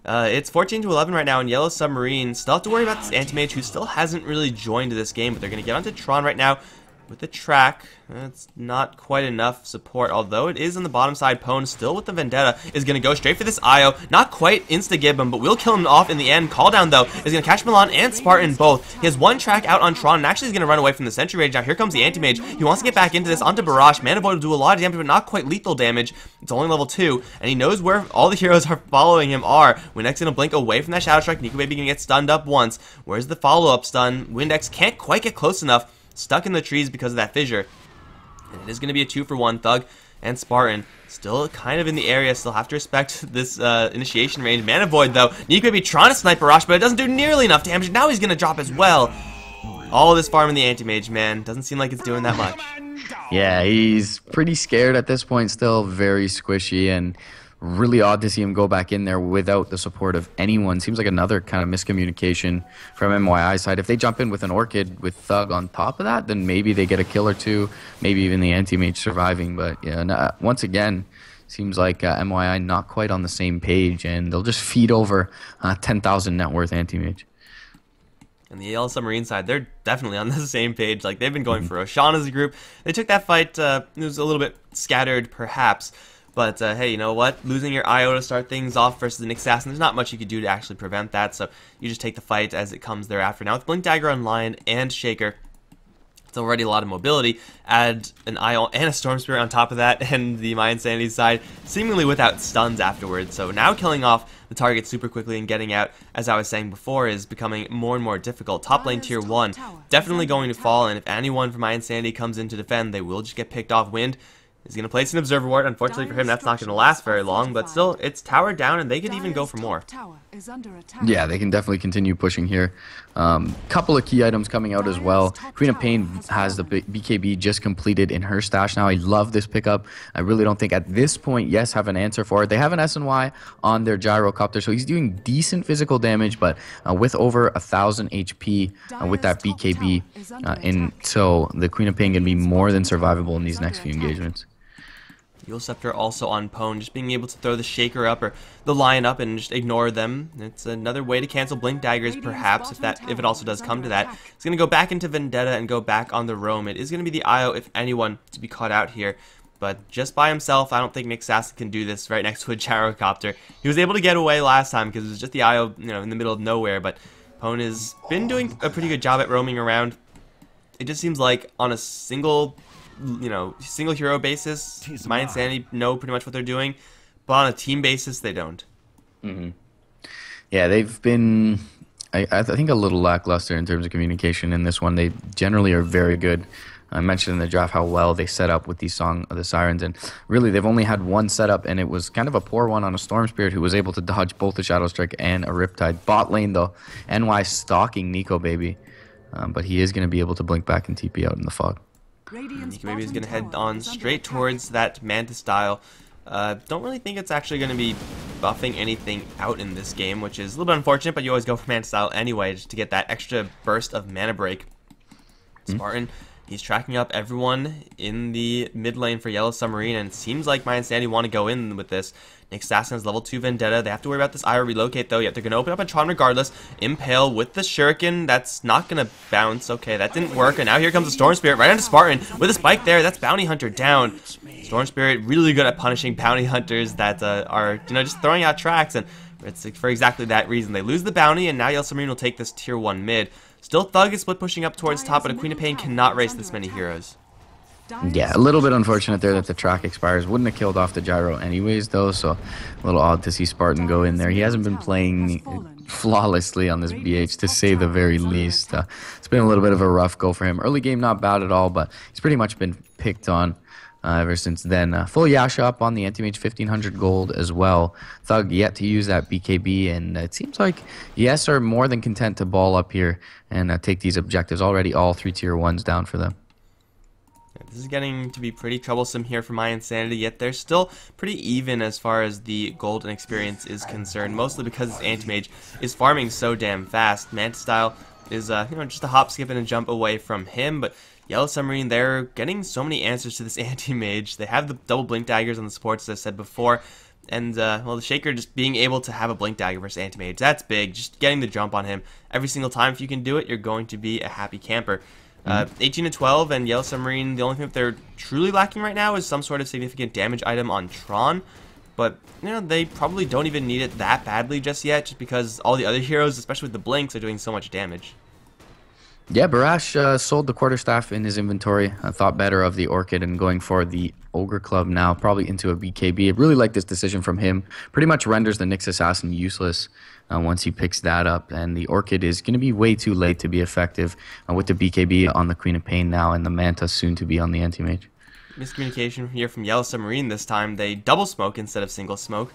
It's 14-11 right now, and Yellow Submarine still have to worry about this Anti-Mage, who still hasn't really joined this game, but they're going to get onto Tron right now with the track. It's not quite enough support, although it is on the bottom side. Pone, still with the Vendetta, is going to go straight for this IO. Not quite insta-gib him, but will kill him off in the end. Call down, though, is going to catch Milan and Spartan both. He has 1 track out on Tron, and actually is going to run away from the Sentry Rage. Now here comes the Anti-Mage. He wants to get back into this onto Barrage. Mana Void will do a lot of damage, but not quite lethal damage. It's only level 2, and he knows where all the heroes are following him are. Windex going to blink away from that Shadow Strike. Nico Baby going to get stunned up once. Where's the follow-up stun? Windex can't quite get close enough. Stuck in the trees because of that Fissure. And it is going to be a 2-for-1. Thug and Spartan still kind of in the area. Still have to respect this initiation range. Mana Void, though. Nico may be trying to snipe Rush, but it doesn't do nearly enough damage. Now he's going to drop as well. All this farm in the Anti-Mage, man. Doesn't seem like it's doing that much. Yeah, he's pretty scared at this point. Still very squishy, and really odd to see him go back in there without the support of anyone. Seems like another kind of miscommunication from MYI side. If they jump in with an Orchid with Thug on top of that, then maybe they get a kill or 2, maybe even the Anti-Mage surviving. But yeah, once again, seems like MYI not quite on the same page, and they'll just feed over 10,000 net worth Anti-Mage. And the Yellow Submarine side, they're definitely on the same page. Like, they've been going for Roshan as a group. They took that fight, it was a little bit scattered, perhaps, But hey, you know what? Losing your IO to start things off versus the Nyx Assassin, there's not much you could do to actually prevent that, so you just take the fight as it comes thereafter. Now with Blink Dagger on Lion and Shaker, it's already a lot of mobility. Add an IO and a Storm Spirit on top of that, and the mYinsanity side seemingly without stuns afterwards. So now killing off the target super quickly and getting out, as I was saying before, is becoming more and more difficult. Top lane tier 1 definitely going to fall, and if anyone from mYinsanity comes in to defend, they will just get picked off. Wind is going to place an Observer Ward. Unfortunately for him, that's not going to last very long, but still, it's towered down, and they could even go for more. Yeah, they can definitely continue pushing here. Couple of key items coming out as well. Queen of Pain has the BKB just completed in her stash now. I love this pickup. I really don't think at this point Yes have an answer for it. They have an SNY on their gyrocopter, so he's doing decent physical damage, but with over 1,000 HP with that BKB so the Queen of Pain can be more than survivable in these next few engagements. Eul Scepter also on Pwn, just being able to throw the Shaker up or the Lion up and just ignore them. It's another way to cancel Blink Daggers, perhaps, if it also does come to that. It's going to go back into Vendetta and go back on the roam. It is going to be the IO, if anyone, to be caught out here. But just by himself, I don't think Nyx Assassin can do this right next to a gyrocopter. He was able to get away last time because it was just the IO, you know, in the middle of nowhere. But Pwn has been doing a pretty good job at roaming around. It just seems like on a single hero basis, mYinsanity know pretty much what they're doing, but on a team basis, they don't. Yeah, they've been, I think, a little lackluster in terms of communication in this one. They generally are very good. I mentioned in the draft how well they set up with the Song of the Sirens, and really they've only had one setup, and it was kind of a poor one on a Storm Spirit who was able to dodge both the Shadow Strike and a Riptide. Bot lane, though, NY stalking Nico Baby, but he is going to be able to blink back and TP out in the fog. Nico Baby is going to head on straight towards that Manta style. Don't really think it's actually going to be buffing anything out in this game, which is a little bit unfortunate, but you always go for Manta style anyway, just to get that extra burst of mana break. Spartan, he's tracking up everyone in the mid lane for Yellow Submarine, and it seems like mYinsanity want to go in with this. Nyx Assassin is level 2 Vendetta. They have to worry about this IO relocate, though. Yet they're going to open up a Tron regardless. Impale with the Shuriken. That's not going to bounce. Okay, that didn't work. And now here comes the Storm Spirit right onto Spartan with a spike there. That's Bounty Hunter down. Storm Spirit really good at punishing Bounty Hunters that are, just throwing out tracks. And it's for exactly that reason. They lose the bounty, and now Yellow Submarine will take this tier 1 mid. Still Thug is split pushing up towards top, but a Queen of Pain cannot race this many heroes. Yeah, a little bit unfortunate there that the track expires. Wouldn't have killed off the gyro anyways, though, so a little odd to see Spartan go in there. He hasn't been playing flawlessly on this BH, to say the very least. It's been a little bit of a rough go for him. Early game, not bad at all, but he's pretty much been picked on ever since then. Full Yasha up on the anti-mage, 1,500 gold as well. Thug yet to use that BKB, and it seems like Yes are more than content to ball up here and take these objectives. Already all 3 tier 1s down for them. This is getting to be pretty troublesome here for mYinsanity, yet they're still pretty even as far as the gold and experience is concerned, mostly because this anti-mage is farming so damn fast. Manta style is just a hop, skip, and a jump away from him, but Yellow Submarine, they're getting so many answers to this anti-mage. They have the double blink daggers on the supports, as I said before, and well, the Shaker just being able to have a blink dagger versus anti-mage, that's big. Just getting the jump on him every single time, if you can do it, you're going to be a happy camper. 18 to 12, and Yellow Submarine, the only thing that they're truly lacking right now is some sort of significant damage item on Tron. But, they probably don't even need it that badly just yet, just because all the other heroes, especially with the blinks, are doing so much damage. Yeah, Barash sold the quarterstaff in his inventory. I thought better of the Orchid and going for the Ogre Club now, probably into a BKB. I really like this decision from him. Pretty much renders the Nyx Assassin useless once he picks that up. And the Orchid is going to be way too late to be effective with the BKB on the Queen of Pain now and the Manta soon to be on the Anti-Mage. Miscommunication here from Yellow Submarine this time. They double smoke instead of single smoke.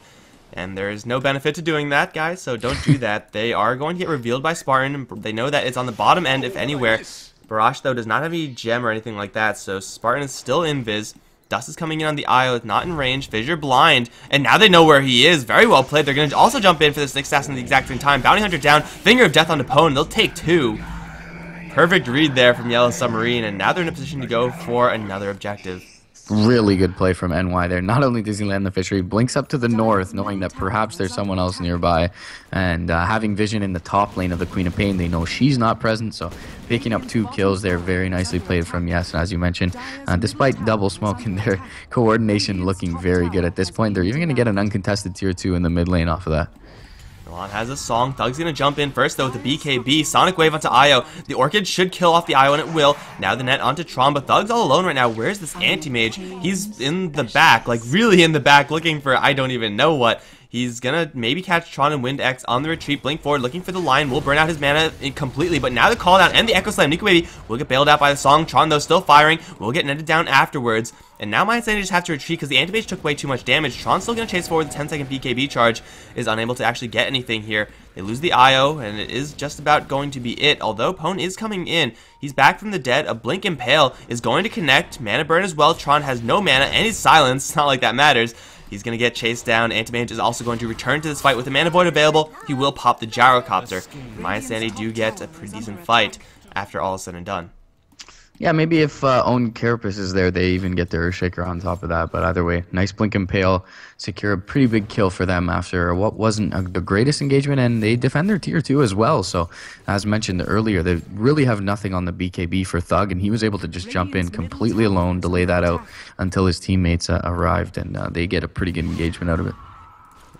And there is no benefit to doing that, guys, so don't do that. They are going to get revealed by Spartan, and they know that it's on the bottom end, if anywhere. Barash, though, does not have any gem or anything like that, so Spartan is still invis. Dust is coming in on the IO, it's not in range. Fissure blind, and now they know where he is. Very well played. They're going to also jump in for this Nyx Assassin at the exact same time. Bounty Hunter down, Finger of Death on Pwn. They'll take 2. Perfect read there from Yellow Submarine, and now they're in a position to go for another objective. Really good play from NY there. Not only does he land the fishery, blinks up to the north, knowing that perhaps there's someone else nearby. And having vision in the top lane of the Queen of Pain, they know she's not present. So picking up 2 kills there, very nicely played from Yes. And as you mentioned, despite double smoke and their coordination looking very good at this point, they're even going to get an uncontested tier 2 in the mid lane off of that. Milan has a song. Thug's going to jump in first, though, with the BKB. Sonic Wave onto Io. The Orchid should kill off the Io, and it will. Now the net onto Tron, but Thug's all alone right now. Where's this Anti-Mage? He's in the back, like really in the back, looking for I don't even know what. He's gonna maybe catch Tron and Wind X on the retreat, blink forward, looking for the line, will burn out his mana completely, but now the call down and the Echo Slam, Nico Baby will get bailed out by the song. Tron, though, still firing, will get netted down afterwards, and now mYinsanity just have to retreat because the Anti-Mage took way too much damage. Tron's still gonna chase forward, the 10-second BKB charge is unable to actually get anything here. They lose the IO, and it is just about going to be it, although Pwn is coming in. He's back from the dead, a Blink Impale is going to connect, mana burn as well. Tron has no mana, and he's silenced, not like that matters. He's going to get chased down. Anti-Mage is also going to return to this fight with the Mana Void available. He will pop the Gyrocopter. mYinsanity do get a pretty decent fight after all is said and done. Yeah, maybe if Own Carapace is there, they even get their Earthshaker on top of that. But either way, nice Blink Impale, secure a pretty big kill for them after what wasn't the greatest engagement, and they defend their tier 2 as well. So, as mentioned earlier, they really have nothing on the BKB for Thug, and he was able to just jump in completely alone, delay that out until his teammates arrived, and they get a pretty good engagement out of it.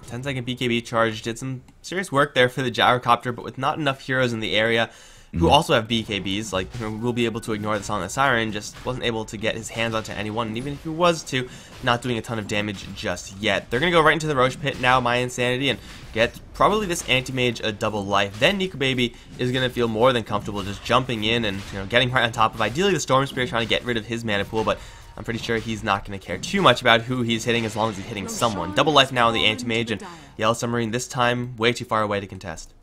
10-second BKB charge did some serious work there for the Gyrocopter, but with not enough heroes in the area who also have BKBs, like, will be able to ignore the Song of the Siren, just wasn't able to get his hands onto anyone, and even if he was to, not doing a ton of damage just yet. They're going to go right into the Roche Pit now, mYinsanity, and get probably this Anti-Mage a double life. Then Nico Baby is going to feel more than comfortable just jumping in and getting right on top of ideally the Storm Spirit, trying to get rid of his mana pool, but I'm pretty sure he's not going to care too much about who he's hitting as long as he's hitting someone. Double life now on the Anti-Mage, and Yellow Submarine this time way too far away to contest.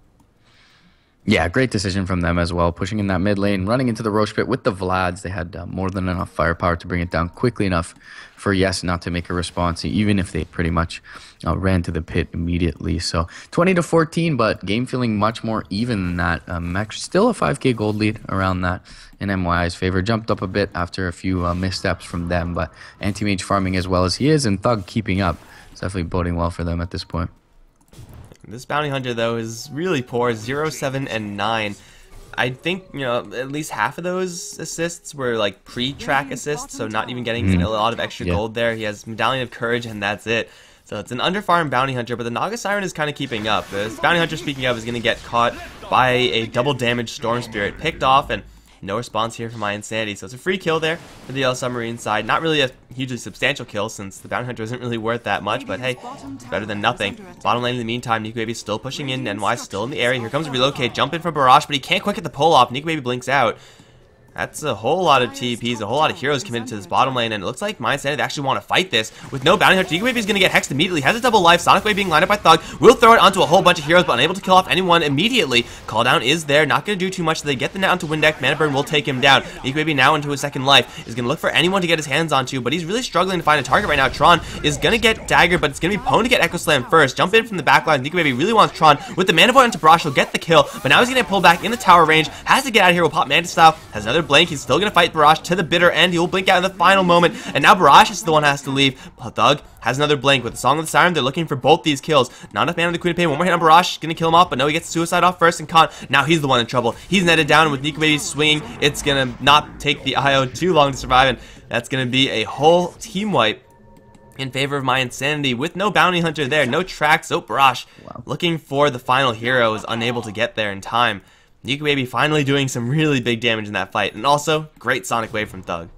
Yeah, great decision from them as well, pushing in that mid lane, running into the Roche Pit with the Vlads. They had more than enough firepower to bring it down quickly enough for Yes not to make a response, even if they pretty much ran to the pit immediately. So 20-14, but game feeling much more even than that. Actually still a 5k gold lead around that in MYI's favor. Jumped up a bit after a few missteps from them, but Anti-Mage farming as well as he is, and Thug keeping up. It's definitely boding well for them at this point. This Bounty Hunter, though, is really poor. 0, 7, and 9. I think, at least half of those assists were, like, pre-track assists, so not even getting a lot of extra gold there. He has Medallion of Courage, and that's it. So it's an under-farm Bounty Hunter, but the Naga Siren is kind of keeping up. This Bounty Hunter, speaking of, is going to get caught by a double-damage Storm Spirit, picked off, and no response here from mYinsanity. So it's a free kill there for the Yellow Submarine side. Not really a hugely substantial kill since the Bounty Hunter isn't really worth that much, but hey, it's better than nothing. Bottom lane in the meantime, Nico Baby still pushing in, NY still in the area. Here comes Relocate, jump in for Barrage, but he can't quite get the pull off. Nico Baby blinks out. That's a whole lot of TPs, a whole lot of heroes committed to this bottom lane, and it looks like mYinsanity actually want to fight this. With no Bounty Hunter, Nico Baby is going to get hexed immediately, has a double life, Sonic Wave being lined up by Thug, will throw it onto a whole bunch of heroes, but unable to kill off anyone immediately. Call down is there, not going to do too much, so they get the net onto Windex, Mana Burn will take him down. Nico Baby now into his second life, is going to look for anyone to get his hands onto, but he's really struggling to find a target right now. Tron is going to get daggered, but it's going to be Pwn to get Echo Slam first. Jump in from the back line, Nico Baby really wants Tron, with the Mana Void onto Barrage, he'll get the kill, but now he's going to pull back in the tower range, has to get out of here, will pop Manta Style, has another blink, he's still going to fight Barrage to the bitter end. He will blink out in the final moment, and now Barrage is the one who has to leave. Thug has another blink with the Song of the Siren. They're looking for both these kills. Not enough mana on the Queen of Pain. One more hit on Barrage, gonna kill him off, but no, he gets Suicide off first, and now he's the one in trouble. He's netted down with Nico Baby swinging. It's gonna not take the IO too long to survive, and that's gonna be a whole team wipe in favor of mYinsanity with no Bounty Hunter there, no tracks. Oh, Barrage looking for the final hero, is unable to get there in time. Nico Baby finally doing some really big damage in that fight, and also great Sonic Wave from Thug.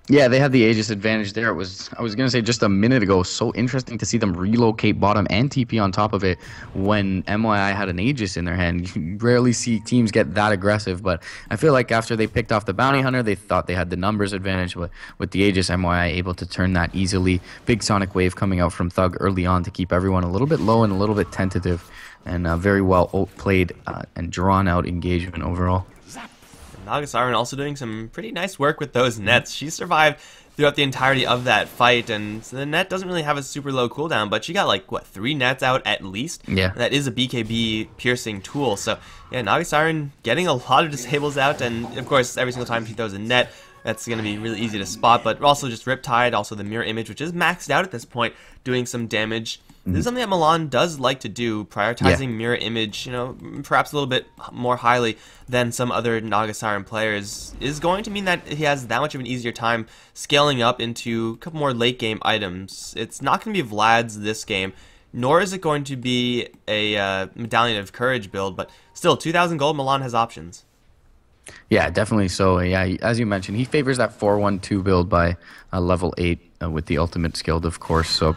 Yeah, they had the Aegis advantage there. I was going to say just a minute ago, so interesting to see them relocate bottom and TP on top of it when mYi had an Aegis in their hand. You rarely see teams get that aggressive, but I feel like after they picked off the Bounty Hunter, they thought they had the numbers advantage, but with the Aegis, mYi able to turn that easily. Big Sonic Wave coming out from Thug early on to keep everyone a little bit low and a little bit tentative, and very well played and drawn out engagement overall. Naga Siren also doing some pretty nice work with those nets. She survived throughout the entirety of that fight, and the net doesn't really have a super low cooldown, but she got like, what, 3 nets out at least? Yeah. That is a BKB piercing tool, so yeah, Naga Siren getting a lot of disables out, and of course, every single time she throws a net, That's going to be really easy to spot, but also just Riptide, also the Mirror Image, which is maxed out at this point, doing some damage. This is something that Milan does like to do, prioritizing Mirror Image, you know, perhaps a little bit more highly than some other Naga Siren players, is going to mean that he has that much of an easier time scaling up into a couple more late game items. It's not going to be Vlad's this game, nor is it going to be a Medallion of Courage build, but still, 2,000 gold, Milan has options. Yeah, definitely so. Yeah, as you mentioned, he favors that 4-1-2 build by level 8 with the ultimate skilled, of course, so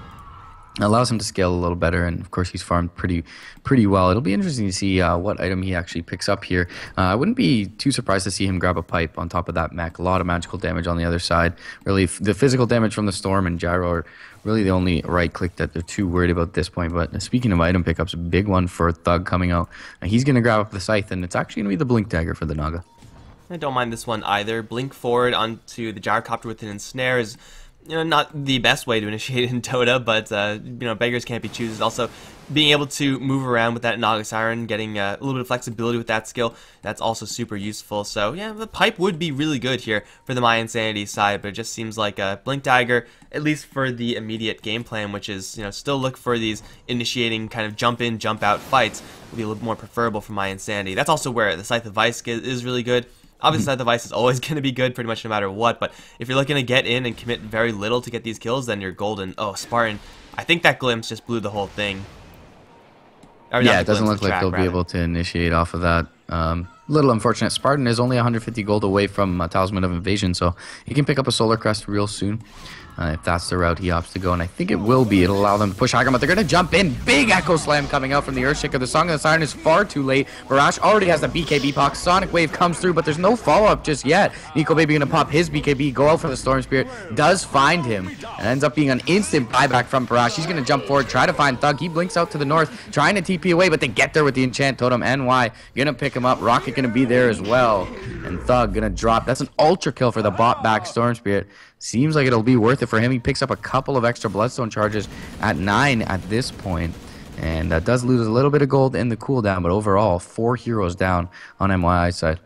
allows him to scale a little better, and of course he's farmed pretty well. It'll be interesting to see what item he actually picks up here. I wouldn't be too surprised to see him grab a pipe on top of that mech. A lot of magical damage on the other side. Really, the physical damage from the Storm and Gyro are really the only right click that they're too worried about at this point. But speaking of item pickups, a big one for Thug coming out. He's going to grab up the Scythe, and it's actually going to be the Blink Dagger for the Naga. I don't mind this one either. Blink forward onto the Gyrocopter with an ensnare is, you know, not the best way to initiate in Dota, but you know, beggars can't be choosers. Also, being able to move around with that Naga Siren, getting a little bit of flexibility with that skill, that's also super useful. So yeah, the pipe would be really good here for the mYinsanity side, but it just seems like a Blink Dagger, at least for the immediate game plan, which is, you know, still look for these initiating kind of jump in, jump out fights, would be a little more preferable for mYinsanity. That's also where the Scythe of Vice is really good. Obviously, that device is always going to be good pretty much no matter what, but if you're looking to get in and commit very little to get these kills, then you're golden. Oh, Spartan. I think that glimpse just blew the whole thing. Yeah, it doesn't look like they'll be able to initiate off of that. Little unfortunate. Spartan is only 150 gold away from Talisman of Invasion, so he can pick up a Solar Crest real soon. If that's the route he opts to go, and I think it will be. It'll allow them to push high ground, but they're going to jump in. Big Echo Slam coming out from the Earthshaker. The Song of the Siren is far too late. Barash already has the BKB pox. Sonic Wave comes through, but there's no follow-up just yet. Nico Baby going to pop his BKB, go out for the Storm Spirit, does find him, and ends up being an instant buyback from Barash. He's going to jump forward, try to find Thug. He blinks out to the north, trying to TP away, but they get there with the Enchant Totem. NY going to pick him up. Rocket going to be there as well, and Thug going to drop. That's an ultra kill for the bot back Storm Spirit. Seems like it'll be worth it for him. He picks up a couple of extra Bloodstone charges at 9 at this point, and does lose a little bit of gold in the cooldown, but overall, 4 heroes down on MYI's side.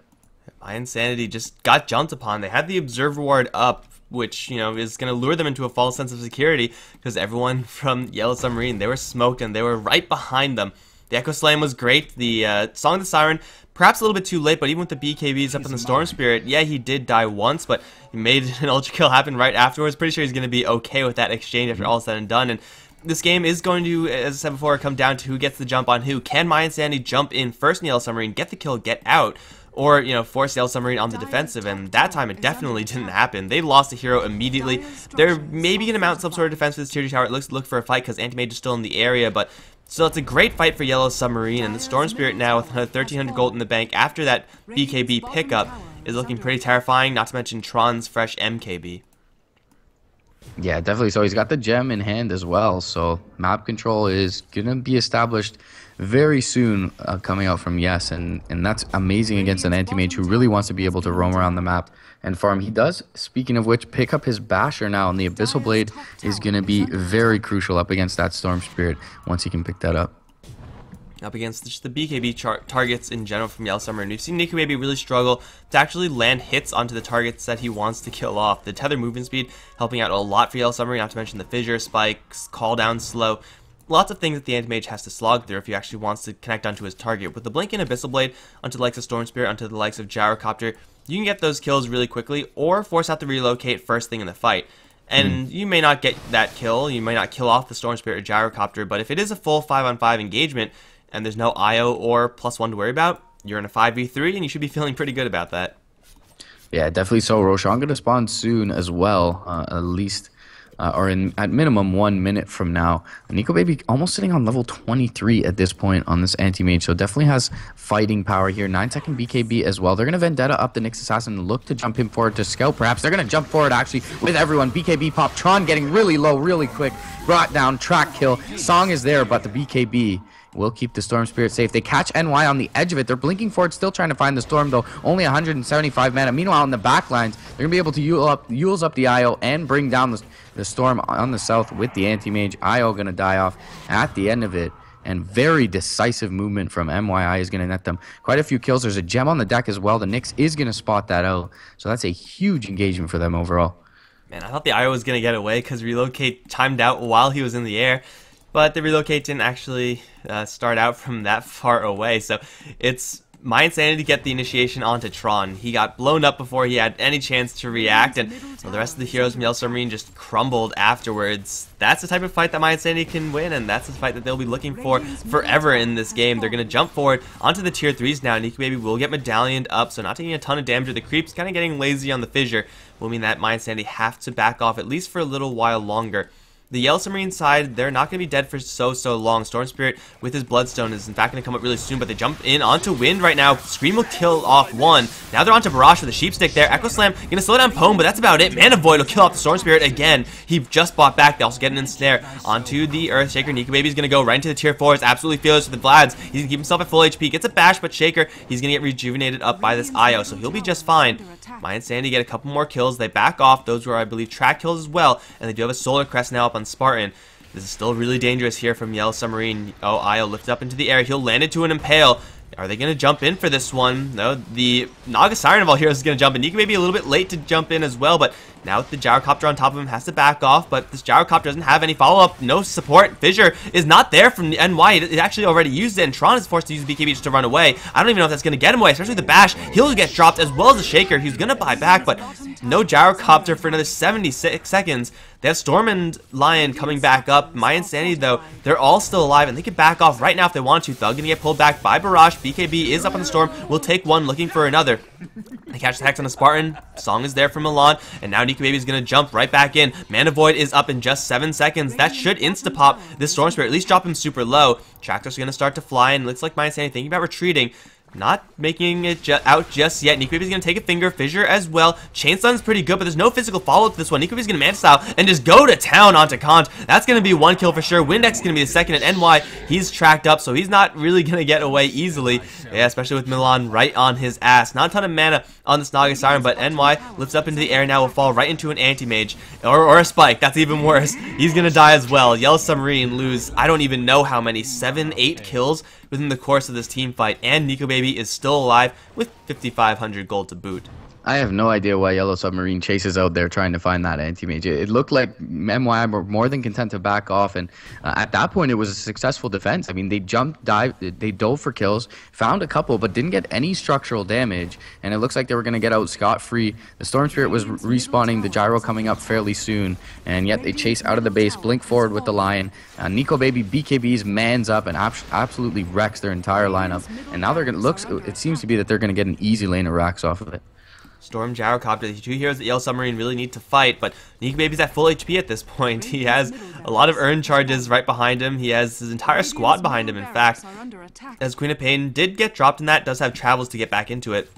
mYinsanity just got jumped upon. They had the Observe reward up, which, you know, is going to lure them into a false sense of security, because everyone from Yellow Submarine, they were smoked, and they were right behind them. The Echo Slam was great. The Song of the Siren, perhaps a little bit too late, but even with the BKBs up in the Storm Spirit, yeah, he did die once, but he made an ultra kill happen right afterwards. Pretty sure he's going to be okay with that exchange after all is said and done. And this game is going to, as I said before, come down to who gets the jump on who. Can mYinsanity jump in first in Yellow Submarine, get the kill, get out, or, you know, force Yellow Submarine on the defensive? And that time it definitely didn't happen. They lost a hero immediately. They're maybe going to mount some sort of defense for this tier 2 tower. It looks to look for a fight because Anti-Mage is still in the area, but so it's a great fight for Yellow Submarine, and the Storm Spirit now with another 1,300 gold in the bank after that BKB pickup is looking pretty terrifying, not to mention Tron's fresh MKB. Yeah, definitely. So he's got the gem in hand as well, so map control is going to be established very soon coming out from Yes, and that's amazing against an anti-mage who really wants to be able to roam around the map and farm. He does, speaking of which, pick up his Basher now, and the Abyssal Blade is going to be very crucial up against that Storm Spirit once he can pick that up. Up against just the BKB targets in general from Yellow Submarine, we've seen Nico Baby really struggle to actually land hits onto the targets that he wants to kill off. The Tether movement speed helping out a lot for Yellow Submarine, not to mention the Fissure, Spikes, Call Down Slow. Lots of things that the Anti-Mage has to slog through if he actually wants to connect onto his target. With the Blink and Abyssal Blade onto the likes of Storm Spirit, onto the likes of Gyrocopter, you can get those kills really quickly, or force out to relocate first thing in the fight. And you may not get that kill, you may not kill off the Storm Spirit or Gyrocopter, but if it is a full 5-on-5 engagement, and there's no IO or +1 to worry about, you're in a 5v3, and you should be feeling pretty good about that. Yeah, definitely so. Roshan going to spawn soon as well, at least, or at minimum 1 minute from now. Nico Baby almost sitting on level 23 at this point on this anti-mage, so definitely has fighting power here. 9-second BKB as well. They're going to Vendetta up the Nyx Assassin, look to jump him forward to Scout perhaps. They're going to jump forward actually with everyone. BKB pop, Tron getting really low really quick, brought down, track kill. Song is there, but the BKB will keep the Storm Spirit safe. They catch NY on the edge of it. They're blinking forward, still trying to find the Storm, though. Only 175 mana. Meanwhile, in the back lines, they're going to be able to use up the IO and bring down the Storm on the south with the Anti-Mage. IO going to die off at the end of it. and very decisive movement from MYI is going to net them quite a few kills. There's a gem on the deck as well. The Nyx is going to spot that out, so that's a huge engagement for them overall. Man, I thought the IO was going to get away because relocate timed out while he was in the air, but the relocate didn't actually start out from that far away, so it's mYinsanity to get the initiation onto Tron. He got blown up before he had any chance to react, and well, the rest of the heroes from Submarine just crumbled afterwards. That's the type of fight that mYinsanity can win, and that's the fight that they'll be looking for forever in this game. They're going to jump forward onto the tier 3s now. nikobaby will get medallioned up, so not taking a ton of damage. The creeps kind of getting lazy on the fissure will mean that mYinsanity have to back off at least for a little while longer. The Submarine side, they're not going to be dead for so long. Storm Spirit with his Bloodstone is in fact going to come up really soon, but they jump in onto Wind right now. Scream will kill off one. Now they're onto Barrage with a Sheep Stick there. Echo Slam going to slow down Pome, but that's about it. Mana Void will kill off the Storm Spirit again. He just bought back. They also get an Ensnare onto the Earth Shaker. nikobaby is going to go right into the tier 4s. Absolutely fearless with the Vlads. He's going to keep himself at full HP. Gets a Bash, but Shaker, he's going to get rejuvenated up by this IO, so he'll be just fine. mYinsanity get a couple more kills. They back off. Those were, I believe, track kills as well, and they do have a Solar Crest now up on Spartan. This is still really dangerous here from Submarine. Oh, IO lifted up into the air. He'll land into an Impale. Are they going to jump in for this one? No, the Naga Siren of all heroes is going to jump in. nikobaby a little bit late to jump in as well, but now with the Gyrocopter on top of him, has to back off, but this Gyrocopter doesn't have any follow-up, no support. Fissure is not there from the NY. It actually already used it, and Tron is forced to use BKB just to run away. I don't even know if that's going to get him away, especially the Bash. He'll get dropped as well as the Shaker. He's going to buy back, but no Gyrocopter for another 76 seconds. They have Storm and Lion coming back up. mYinsanity, though, they're all still alive, and they can back off right now if they want to. Thug gonna get pulled back by Barrage. BKB is up on the Storm. Will take one, looking for another. They catch the Hex on the Spartan. Song is there from Milan, and now nikobaby is gonna jump right back in. Mana Void is up in just 7 seconds. That should insta-pop this Storm Spirit, at least drop him super low. Tractors are gonna start to fly, and looks like mYinsanity thinking about retreating. Not making it out just yet. nikobaby is going to take a finger. Fissure as well. Chain Stun's pretty good, but there's no physical follow-up to this one. nikobaby is going to Manta Style and just go to town onto Kant. That's going to be one kill for sure. Windex is going to be the second, and NY, he's tracked up, so he's not really going to get away easily. Yeah, especially with Milan right on his ass. Not a ton of mana on this Naga Siren, but NY lifts up into the air now, will fall right into an Anti-Mage. Or a Spike. That's even worse. He's going to die as well. Submarine lose, I don't even know how many, 7, 8 kills within the course of this team fight, and nikobaby is still alive with 5,500 gold to boot. I have no idea why Yellow Submarine chases out there trying to find that anti-mage. It looked like MY were more than content to back off, and at that point it was a successful defense. I mean, they jumped, dived, they dove for kills, found a couple, but didn't get any structural damage, and it looks like they were going to get out scot-free. The Storm Spirit was respawning, the Gyro coming up fairly soon, and yet they chase out of the base, blink forward with the Lion. nikobaby BKB's mans up and absolutely wrecks their entire lineup, and now they're going to, it seems to be that they're going to get an easy lane of racks off of it. Storm, Gyrocopter, the two heroes that Submarine really need to fight, but nikobaby's at full HP at this point. He has a lot of earn charges right behind him. He has his entire squad behind him, in fact. As Queen of Pain did get dropped in that, does have travels to get back into it.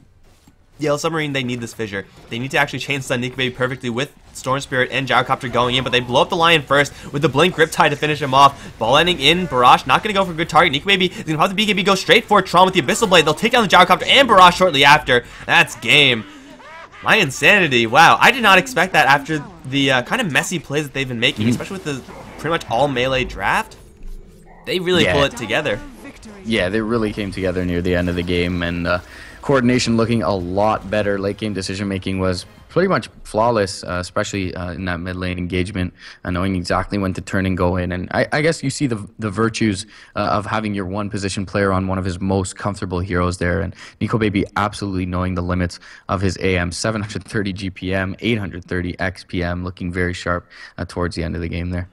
Submarine, they need this fissure. They need to actually chain stun nikobaby perfectly with Storm Spirit and Gyrocopter going in, but they blow up the Lion first with the Blink Riptide to finish him off. Ball ending in, Barrage not going to go for a good target. nikobaby is going to have the BKB go straight for Tron with the Abyssal Blade. They'll take down the Gyrocopter and Barrage shortly after. That's game. mYinsanity, wow, I did not expect that after the kind of messy plays that they've been making, especially with the pretty much all melee draft. They really pull it together. Yeah, they really came together near the end of the game, and coordination looking a lot better. Late game decision making was pretty much flawless, especially in that mid lane engagement, knowing exactly when to turn and go in. And I guess you see the virtues of having your one position player on one of his most comfortable heroes there, and nikobaby absolutely knowing the limits of his AM. 730 GPM, 830 XPM, looking very sharp towards the end of the game there.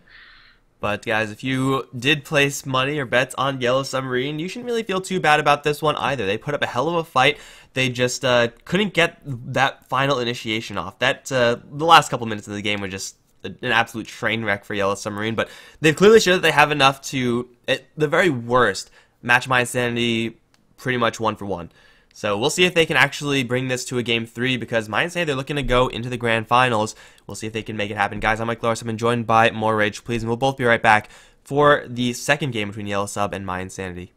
But guys, if you did place money or bets on Submarine, you shouldn't really feel too bad about this one either. They put up a hell of a fight. They just couldn't get that final initiation off. The last couple minutes of the game were just an absolute train wreck for Submarine. But they've clearly showed that they have enough to, at the very worst, match mYinsanity pretty much 1-for-1. So we'll see if they can actually bring this to a game 3, because mYinsanity, they're looking to go into the grand finals. We'll see if they can make it happen. Guys, I'm Mikelorus. I've been joined by more Rage, please, and we'll both be right back for the second game between Sub and mYinsanity.